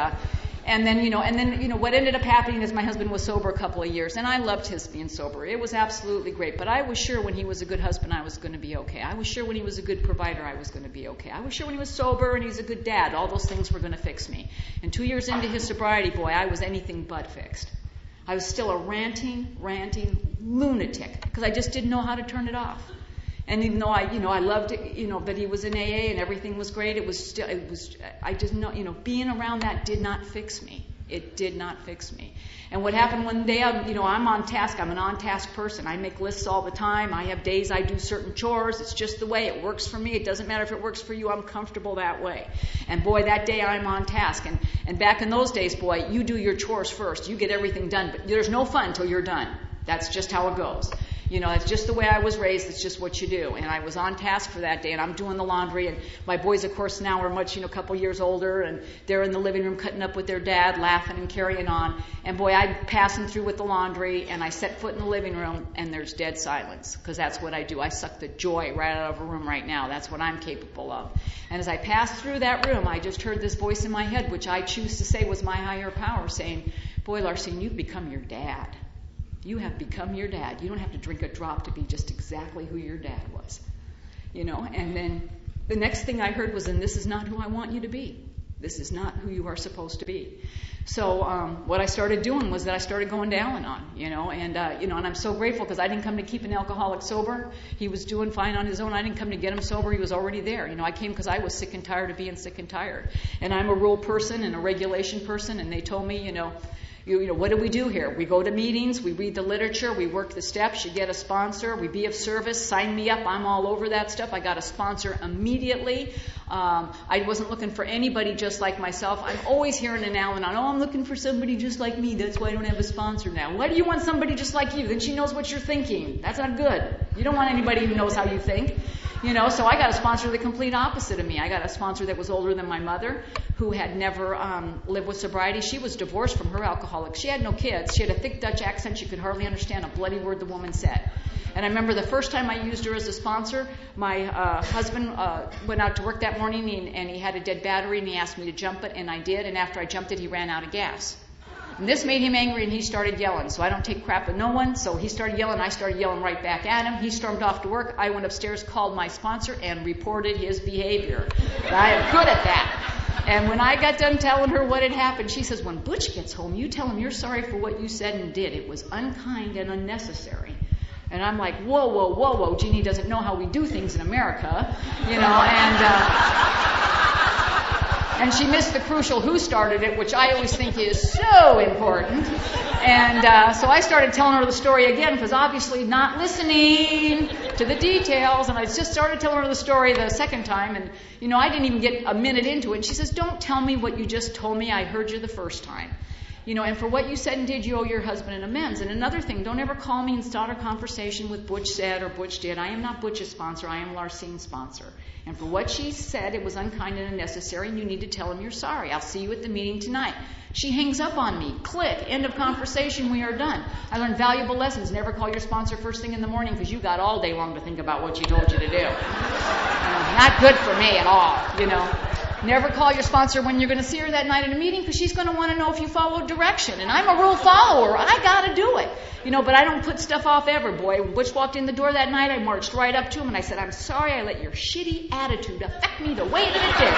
then, what ended up happening is my husband was sober a couple of years, and I loved his being sober. It was absolutely great, but I was sure when he was a good husband, I was going to be okay. I was sure when he was a good provider, I was going to be okay. I was sure when he was sober and he's a good dad, all those things were going to fix me. And 2 years into his sobriety, boy, I was anything but fixed. I was still a ranting lunatic because I just didn't know how to turn it off. And even though I loved it, that he was in AA and everything was great, I just know, being around that did not fix me. It did not fix me. And what happened one day, I'm on task. I'm an on-task person. I make lists all the time. I have days I do certain chores. It's just the way it works for me. It doesn't matter if it works for you. I'm comfortable that way. And boy, that day I'm on task. And back in those days, boy, you do your chores first. You get everything done. But there's no fun until you're done. That's just how it goes. That's just the way I was raised. It's just what you do. And I was on task for that day, and I'm doing the laundry. And my boys, of course, now are much, a couple years older, and they're in the living room cutting up with their dad, laughing and carrying on. And boy, I'm passing through with the laundry, and I set foot in the living room, and there's dead silence, because that's what I do. I suck the joy right out of a room right now. That's what I'm capable of. And as I passed through that room, I just heard this voice in my head, which I choose to say was my higher power, saying, boy, Larceen, you've become your dad. You have become your dad. You don't have to drink a drop to be just exactly who your dad was. And then the next thing I heard was, and this is not who I want you to be. This is not who you are supposed to be. So what I started doing was that I started going to Al-Anon, and I'm so grateful, because I didn't come to keep an alcoholic sober. He was doing fine on his own. I didn't come to get him sober. He was already there. I came because I was sick and tired of being sick and tired. And I'm a rule person and a regulation person, and they told me, what do we do here? We go to meetings, we read the literature, we work the steps, you get a sponsor, we be of service, sign me up, I'm all over that stuff. I got a sponsor immediately. I wasn't looking for anybody just like myself. I'm always hearing an Al-Anon, I'm looking for somebody just like me, that's why I don't have a sponsor now. Why do you want somebody just like you? Then she knows what you're thinking. That's not good. You don't want anybody who knows how you think. So I got a sponsor the complete opposite of me. I got a sponsor that was older than my mother, who had never lived with sobriety. She was divorced from her alcoholic. She had no kids. She had a thick Dutch accent. She could hardly understand a bloody word the woman said. And I remember the first time I used her as a sponsor, my husband went out to work that morning, and he had a dead battery, and he asked me to jump it, and I did. And after I jumped it, he ran out of gas. And this made him angry, and he started yelling. So I don't take crap at no one. So he started yelling. I started yelling right back at him. He stormed off to work. I went upstairs, called my sponsor, and reported his behavior. But I am good at that. And when I got done telling her what had happened, she says, when Butch gets home, you tell him you're sorry for what you said and did. It was unkind and unnecessary. And I'm like, whoa, whoa, whoa, whoa. Jeannie doesn't know how we do things in America, and she missed the crucial who started it, which I always think is so important. And so I started telling her the story again, because obviously not listening to the details. And I just started telling her the story the second time. And, I didn't even get a minute into it. And she says, don't tell me what you just told me. I heard you the first time. And for what you said and did, you owe your husband an amends. And another thing, don't ever call me and start a conversation with Butch said or Butch did. I am not Butch's sponsor. I am Larceen's sponsor. And for what she said, it was unkind and unnecessary, and you need to tell him you're sorry. I'll see you at the meeting tonight. She hangs up on me. Click. End of conversation. We are done. I learned valuable lessons. Never call your sponsor first thing in the morning, because you got all day long to think about what she told you to do. Not good for me at all, Never call your sponsor when you're going to see her that night at a meeting, because she's going to want to know if you followed direction. And I'm a rule follower. I got to do it. But I don't put stuff off ever, boy. When Butch walked in the door that night, I marched right up to him and I said, I'm sorry I let your shitty attitude affect me the way that it did.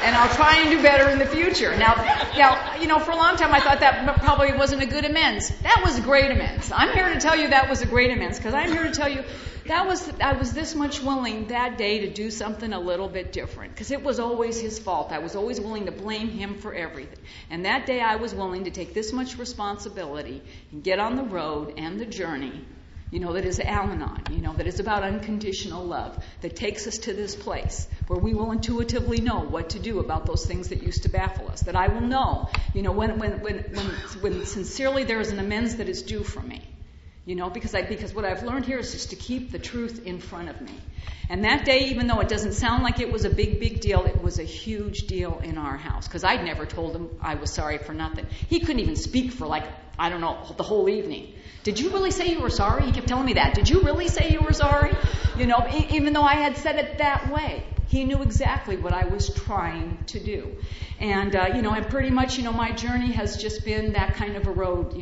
And I'll try and do better in the future. Now, for a long time I thought that probably wasn't a good amends. That was a great amends. I'm here to tell you that was a great amends, because I'm here to tell you I was this much willing that day to do something a little bit different, because it was always his fault. I was always willing to blame him for everything. And that day I was willing to take this much responsibility and get on the road and the journey, that is Al-Anon, that is about unconditional love, that takes us to this place where we will intuitively know what to do about those things that used to baffle us, that I will know, when sincerely there is an amends that is due from me. Because what I've learned here is just to keep the truth in front of me. And that day, even though it doesn't sound like it was a big, big deal, it was a huge deal in our house. Because I'd never told him I was sorry for nothing. He couldn't even speak for the whole evening. Did you really say you were sorry? He kept telling me that. Did you really say you were sorry? Even though I had said it that way. He knew exactly what I was trying to do. And, and pretty much, my journey has just been that kind of a road,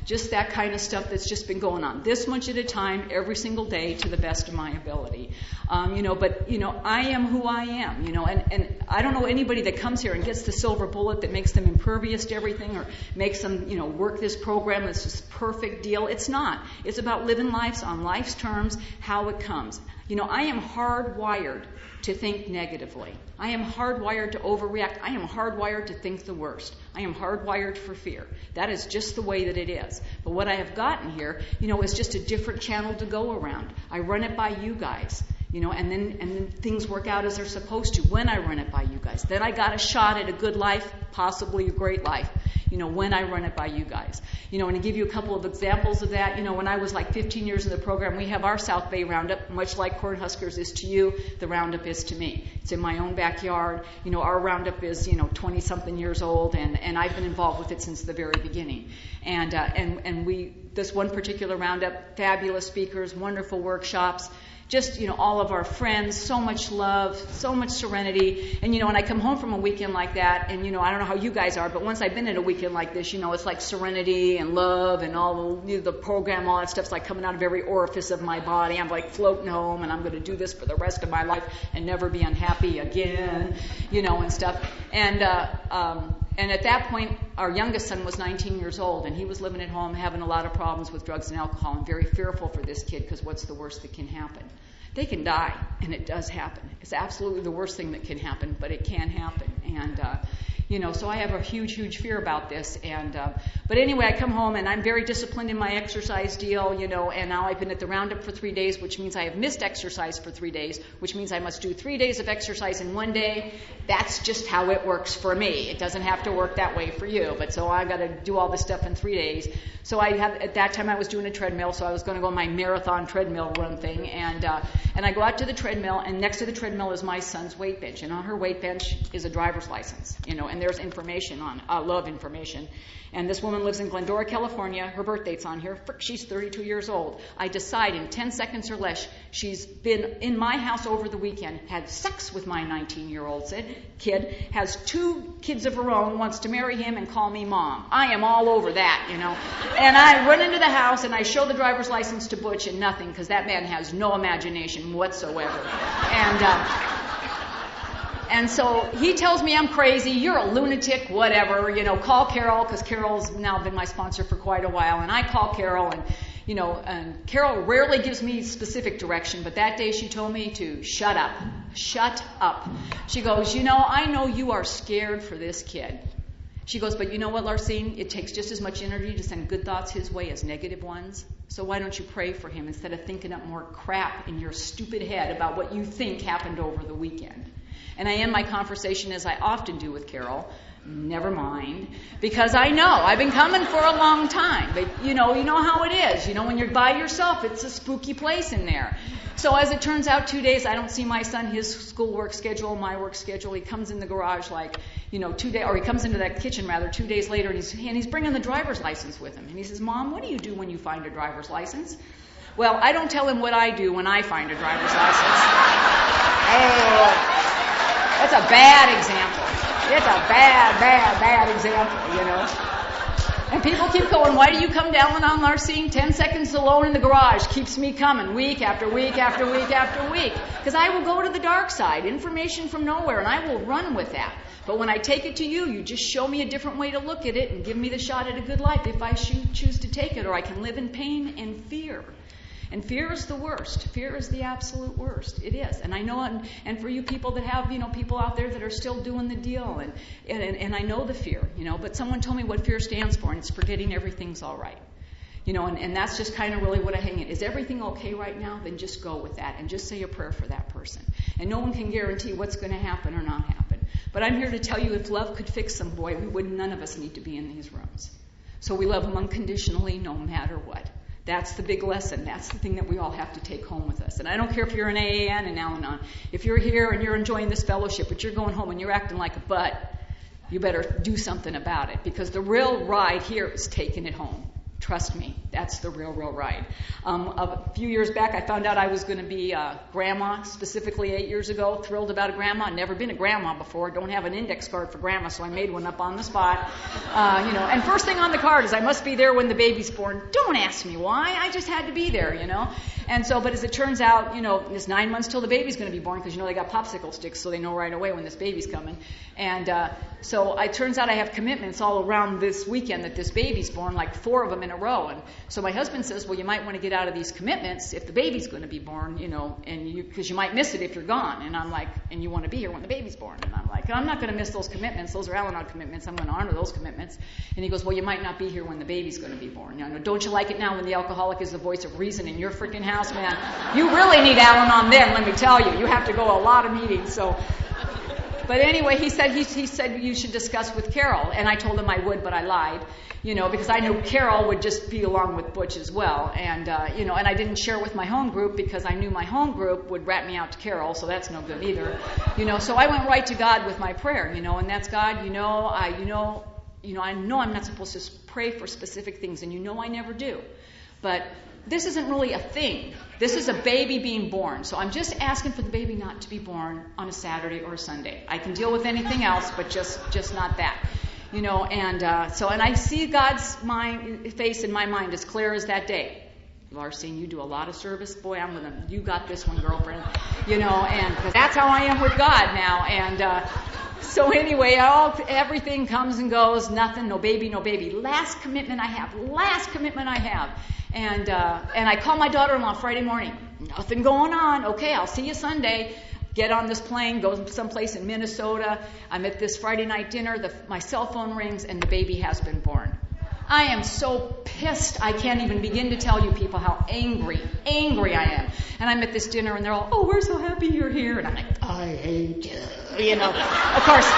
just that kind of stuff that's just been going on. This much at a time, every single day, to the best of my ability. But I am who I am, and I don't know anybody that comes here and gets the silver bullet that makes them impervious to everything or makes them, work this program, this is perfect deal. It's not. It's about living lives on life's terms, how it comes. I am hardwired to think negatively. I am hardwired to overreact. I am hardwired to think the worst. I am hardwired for fear. That is just the way that it is. But what I have gotten here, is just a different channel to go around. I run it by you guys. and then things work out as they're supposed to when I run it by you guys. Then I got a shot at a good life, possibly a great life, when I run it by you guys. And to give you a couple of examples of that, when I was like 15 years in the program, we have our South Bay Roundup, much like Cornhuskers is to you, the Roundup is to me. It's in my own backyard. Our Roundup is, 20-something years old, and I've been involved with it since the very beginning. And this one particular Roundup, fabulous speakers, wonderful workshops, just, all of our friends, so much love, so much serenity. And, when I come home from a weekend like that, and, I don't know how you guys are, but once I've been at a weekend like this, it's like serenity and love and all the program, all that stuff's like coming out of every orifice of my body. I'm like floating home, and I'm going to do this for the rest of my life and never be unhappy again, and stuff. And at that point, our youngest son was 19 years old, and he was living at home having a lot of problems with drugs and alcohol, and very fearful for this kid because what's the worst that can happen? They can die, and it does happen. It's absolutely the worst thing that can happen, but it can happen. And, so I have a huge, huge fear about this. But anyway, I come home, and I'm very disciplined in my exercise deal, and now I've been at the Roundup for 3 days, which means I have missed exercise for 3 days, which means I must do 3 days of exercise in 1 day. That's just how it works for me. It doesn't have to work that way for you. But so I got to do all this stuff in 3 days. So at that time I was doing a treadmill, so I was going to go on my marathon treadmill run thing, and I go out to the treadmill, and next to the treadmill is my son's weight bench, and on her weight bench is a driver's license, and there's information on. I love information. And this woman lives in Glendora, California. Her birth date's on here. She's 32 years old. I decide in 10 seconds or less she's been in my house over the weekend, had sex with my 19-year-old kid, has 2 kids of her own, wants to marry him and call me mom. I am all over that, And I run into the house and I show the driver's license to Butch and nothing, because that man has no imagination whatsoever. And so he tells me I'm crazy, you're a lunatic, whatever, call Carol, because Carol's now been my sponsor for quite a while. And I call Carol, and Carol rarely gives me specific direction, but that day she told me to shut up. Shut up. She goes, I know you are scared for this kid. She goes, but you know what, Larceen? It takes just as much energy to send good thoughts his way as negative ones. So why don't you pray for him instead of thinking up more crap in your stupid head about what you think happened over the weekend? And I end my conversation, as I often do with Carol, never mind, because I know I've been coming for a long time. But you know how it is. When you're by yourself, it's a spooky place in there. So as it turns out, 2 days I don't see my son, his school work schedule, my work schedule. He comes in the garage 2 days, or he comes into that kitchen rather 2 days later, and he's bringing the driver's license with him. And he says, Mom, what do you do when you find a driver's license? Well, I don't tell him what I do when I find a driver's license. Oh, that's a bad example. It's a bad example, And people keep going, why do you come down on Larceen? 10 seconds alone in the garage keeps me coming week after week after week after week. Because I will go to the dark side, information from nowhere, and I will run with that. But when I take it to you, you just show me a different way to look at it and give me the shot at a good life if I choose to take it, or I can live in pain and fear. And fear is the worst. Fear is the absolute worst. It is. And I know, and for you people that have, people out there that are still doing the deal, and I know the fear, but someone told me what fear stands for, and it's forgetting everything's all right. And that's just kind of really what I hang in. Is everything okay right now? Then just go with that and just say a prayer for that person. And no one can guarantee what's going to happen or not happen. But I'm here to tell you, if love could fix them, boy, none of us need to be in these rooms. So we love them unconditionally no matter what. That's the big lesson. That's the thing that we all have to take home with us. And I don't care if you're an AA and an Al-Anon. If you're here and you're enjoying this fellowship, but you're going home and you're acting like a butt, you better do something about it, because the real ride here is taking it home. Trust me, that's the real ride. A few years back, I found out I was going to be a grandma, specifically 8 years ago. Thrilled about a grandma. Never been a grandma before. Don't have an index card for grandma, so I made one up on the spot. And first thing on the card is I must be there when the baby's born. Don't ask me why. I just had to be there, And so, but as it turns out, it's 9 months till the baby's going to be born, because they got popsicle sticks, so they know right away when this baby's coming. And so it turns out I have commitments all around this weekend that this baby's born, like 4 of them in a row. And so my husband says, well, you might want to get out of these commitments if the baby's going to be born, and because you might miss it if you're gone. And I'm like, and you want to be here when the baby's born. And I'm like, I'm not going to miss those commitments. Those are Al-Anon commitments. I'm going to honor those commitments. And he goes, well, you might not be here when the baby's going to be born. Don't you like it now when the alcoholic is the voice of reason in your freaking house? house, man. You really need Al-Anon then, let me tell you. You have to go a lot of meetings. So, but anyway, he said you should discuss with Carol, and I told him I would, but I lied, because I knew Carol would just be along with Butch as well, and and I didn't share with my home group because I knew my home group would rat me out to Carol, so that's no good either, So I went right to God with my prayer, and that's God, I know I'm not supposed to pray for specific things, and I never do, but this isn't really a thing. This is a baby being born. So I'm just asking for the baby not to be born on a Saturday or a Sunday. I can deal with anything else, but just not that. And I see God's face in my mind as clear as that day. Larceen, you do a lot of service. Boy, you got this one, girlfriend. And cause that's how I am with God now. And so anyway, everything comes and goes. Nothing, no baby. Last commitment I have. And I call my daughter-in-law Friday morning. Nothing going on. Okay, I'll see you Sunday. Get on this plane, go someplace in Minnesota. I'm at this Friday night dinner. My cell phone rings, and the baby has been born. I am so pissed. I can't even begin to tell you people how angry I am. And I'm at this dinner, and they're all, "Oh, we're so happy you're here." And I'm like, "I hate you." Of course,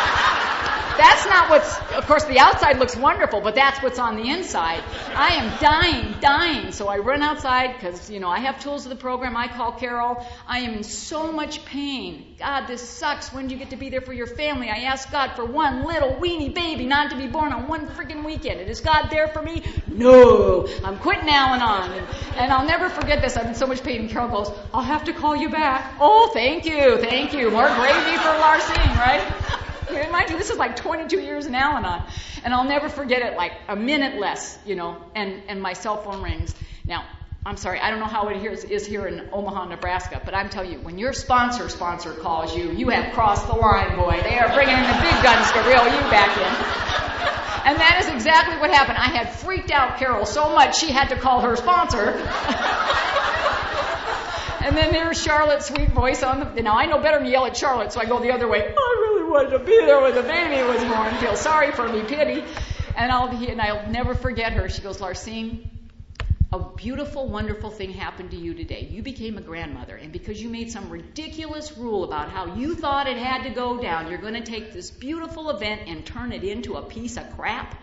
that's not of course, the outside looks wonderful, but that's what's on the inside. I am dying. So I run outside because, I have tools of the program. I call Carol. I am in so much pain. God, this sucks. When do you get to be there for your family? I asked God for one little weenie baby not to be born on one freaking weekend. And is God there for me? No. I'm quitting Al-Anon. And I'll never forget this. I'm in so much pain. And Carol goes, "I'll have to call you back." Oh, thank you. More gravy for Larceen, right? Mind you, this is like 22 years in Al-Anon. And I'll never forget it, like a minute less, and my cell phone rings. Now, I'm sorry, I don't know how it is here in Omaha, Nebraska, but I'm telling you, when your sponsor calls you, you have crossed the line, boy. They are bringing in the big guns to reel you back in. And that is exactly what happened. I had freaked out Carol so much she had to call her sponsor. And then there's Charlotte's sweet voice now I know better than yell at Charlotte, so I go the other way. "I really wanted to be there when the baby was born. Feel sorry for me, pity." And I'll never forget her. She goes, "Larceen, a beautiful, wonderful thing happened to you today. You became a grandmother, and because you made some ridiculous rule about how you thought it had to go down, you're going to take this beautiful event and turn it into a piece of crap.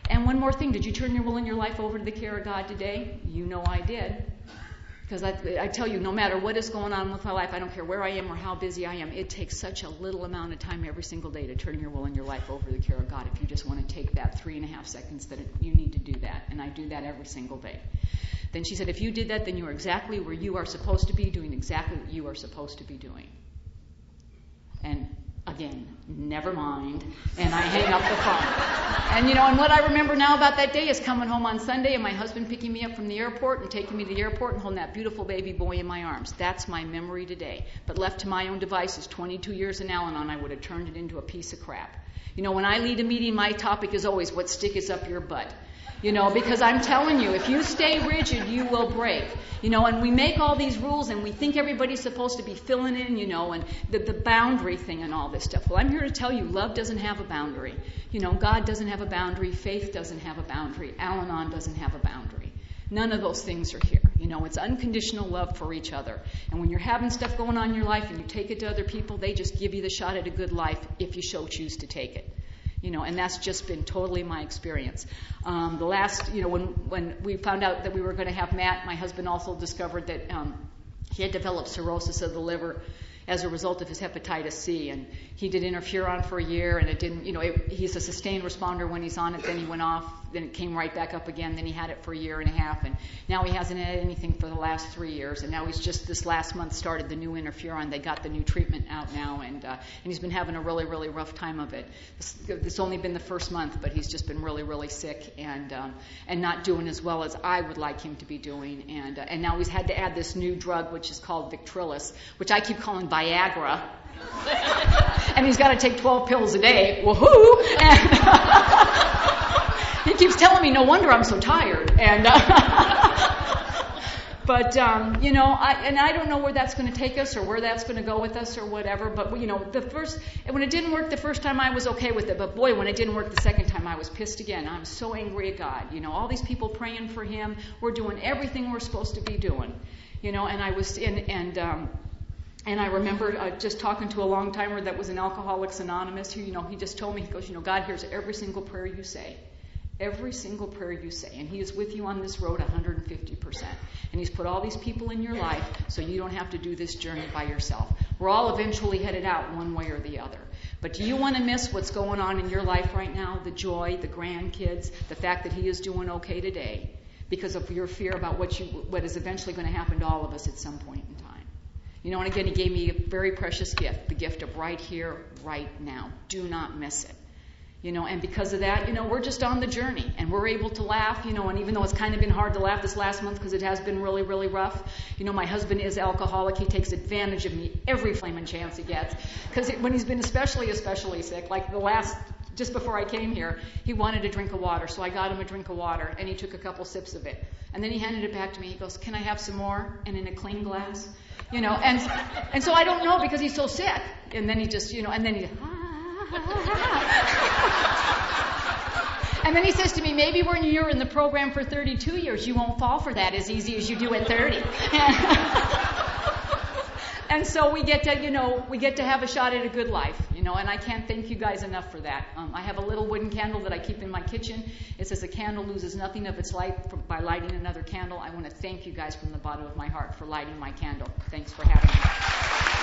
And one more thing, did you turn your will and your life over to the care of God today?" I did. Because I tell you, no matter what is going on with my life, I don't care where I am or how busy I am, it takes such a little amount of time every single day to turn your will and your life over to the care of God if you just want to take that 3.5 seconds that you need to do that. And I do that every single day. Then she said, "If you did that, then you are exactly where you are supposed to be, doing exactly what you are supposed to be doing." And again, never mind. And I hang up the phone. And what I remember now about that day is coming home on Sunday and my husband picking me up from the airport and taking me to the airport and holding that beautiful baby boy in my arms. That's my memory today. But left to my own devices, 22 years in Al-Anon, I would have turned it into a piece of crap. When I lead a meeting, my topic is always, what stick is up your butt? Because I'm telling you, if you stay rigid, you will break. And we make all these rules and we think everybody's supposed to be filling in, and the boundary thing and all this stuff. Well, I'm here to tell you, love doesn't have a boundary. God doesn't have a boundary. Faith doesn't have a boundary. Al-Anon doesn't have a boundary. None of those things are here. It's unconditional love for each other. And when you're having stuff going on in your life and you take it to other people, they just give you the shot at a good life if you choose to take it. And that's just been totally my experience. The last, when we found out that we were going to have Matt, my husband also discovered that he had developed cirrhosis of the liver as a result of his hepatitis C. And he did interferon for a year, and it didn't, he's a sustained responder when he's on it. Then he went off, then it came right back up again. Then he had it for a year and a half, and now he hasn't had anything for the last 3 years. And now he's just this last month started the new interferon. They got the new treatment out now, and he's been having a really, really rough time of it. It's only been the first month, but he's just been really, really sick and not doing as well as I would like him to be doing. And now he's had to add this new drug, which is called Victrillis, which I keep calling Viagra. And he's got to take 12 pills a day. Woohoo! And he keeps telling me, no wonder I'm so tired. And But, you know, I don't know where that's going to take us or where that's going to go with us or whatever. But, you know, when it didn't work the first time, I was okay with it. But, boy, when it didn't work the second time, I was pissed again. I'm so angry at God. You know, all these people praying for him. We're doing everything we're supposed to be doing. You know, and I was and I remember just talking to a long-timer that was in Alcoholics Anonymous who, you know, he just told me, he goes, you know, God hears every single prayer you say. Every single prayer you say. And he is with you on this road 150%. And he's put all these people in your life so you don't have to do this journey by yourself. We're all eventually headed out one way or the other. But do you want to miss what's going on in your life right now? The joy, the grandkids, the fact that he is doing okay today because of your fear about what is eventually going to happen to all of us at some point in time. You know, and again, he gave me a very precious gift, the gift of right here, right now. Do not miss it. You know, and because of that, you know, we're just on the journey, and we're able to laugh, you know, and even though it's kind of been hard to laugh this last month because it has been really, really rough, you know, my husband is alcoholic. He takes advantage of me every flaming chance he gets, because when he's been especially sick, like just before I came here, he wanted a drink of water, so I got him a drink of water, and he took a couple sips of it, and then he handed it back to me. He goes, "Can I have some more?" And in a clean glass, you know, and so I don't know because he's so sick, and then he just, you know, and then he, and then he says to me, maybe when you're in the program for 32 years, you won't fall for that as easy as you do at 30. And so we get to have a shot at a good life, you know, and I can't thank you guys enough for that. I have a little wooden candle that I keep in my kitchen. It says a candle loses nothing of its light by lighting another candle. I want to thank you guys from the bottom of my heart for lighting my candle. Thanks for having me.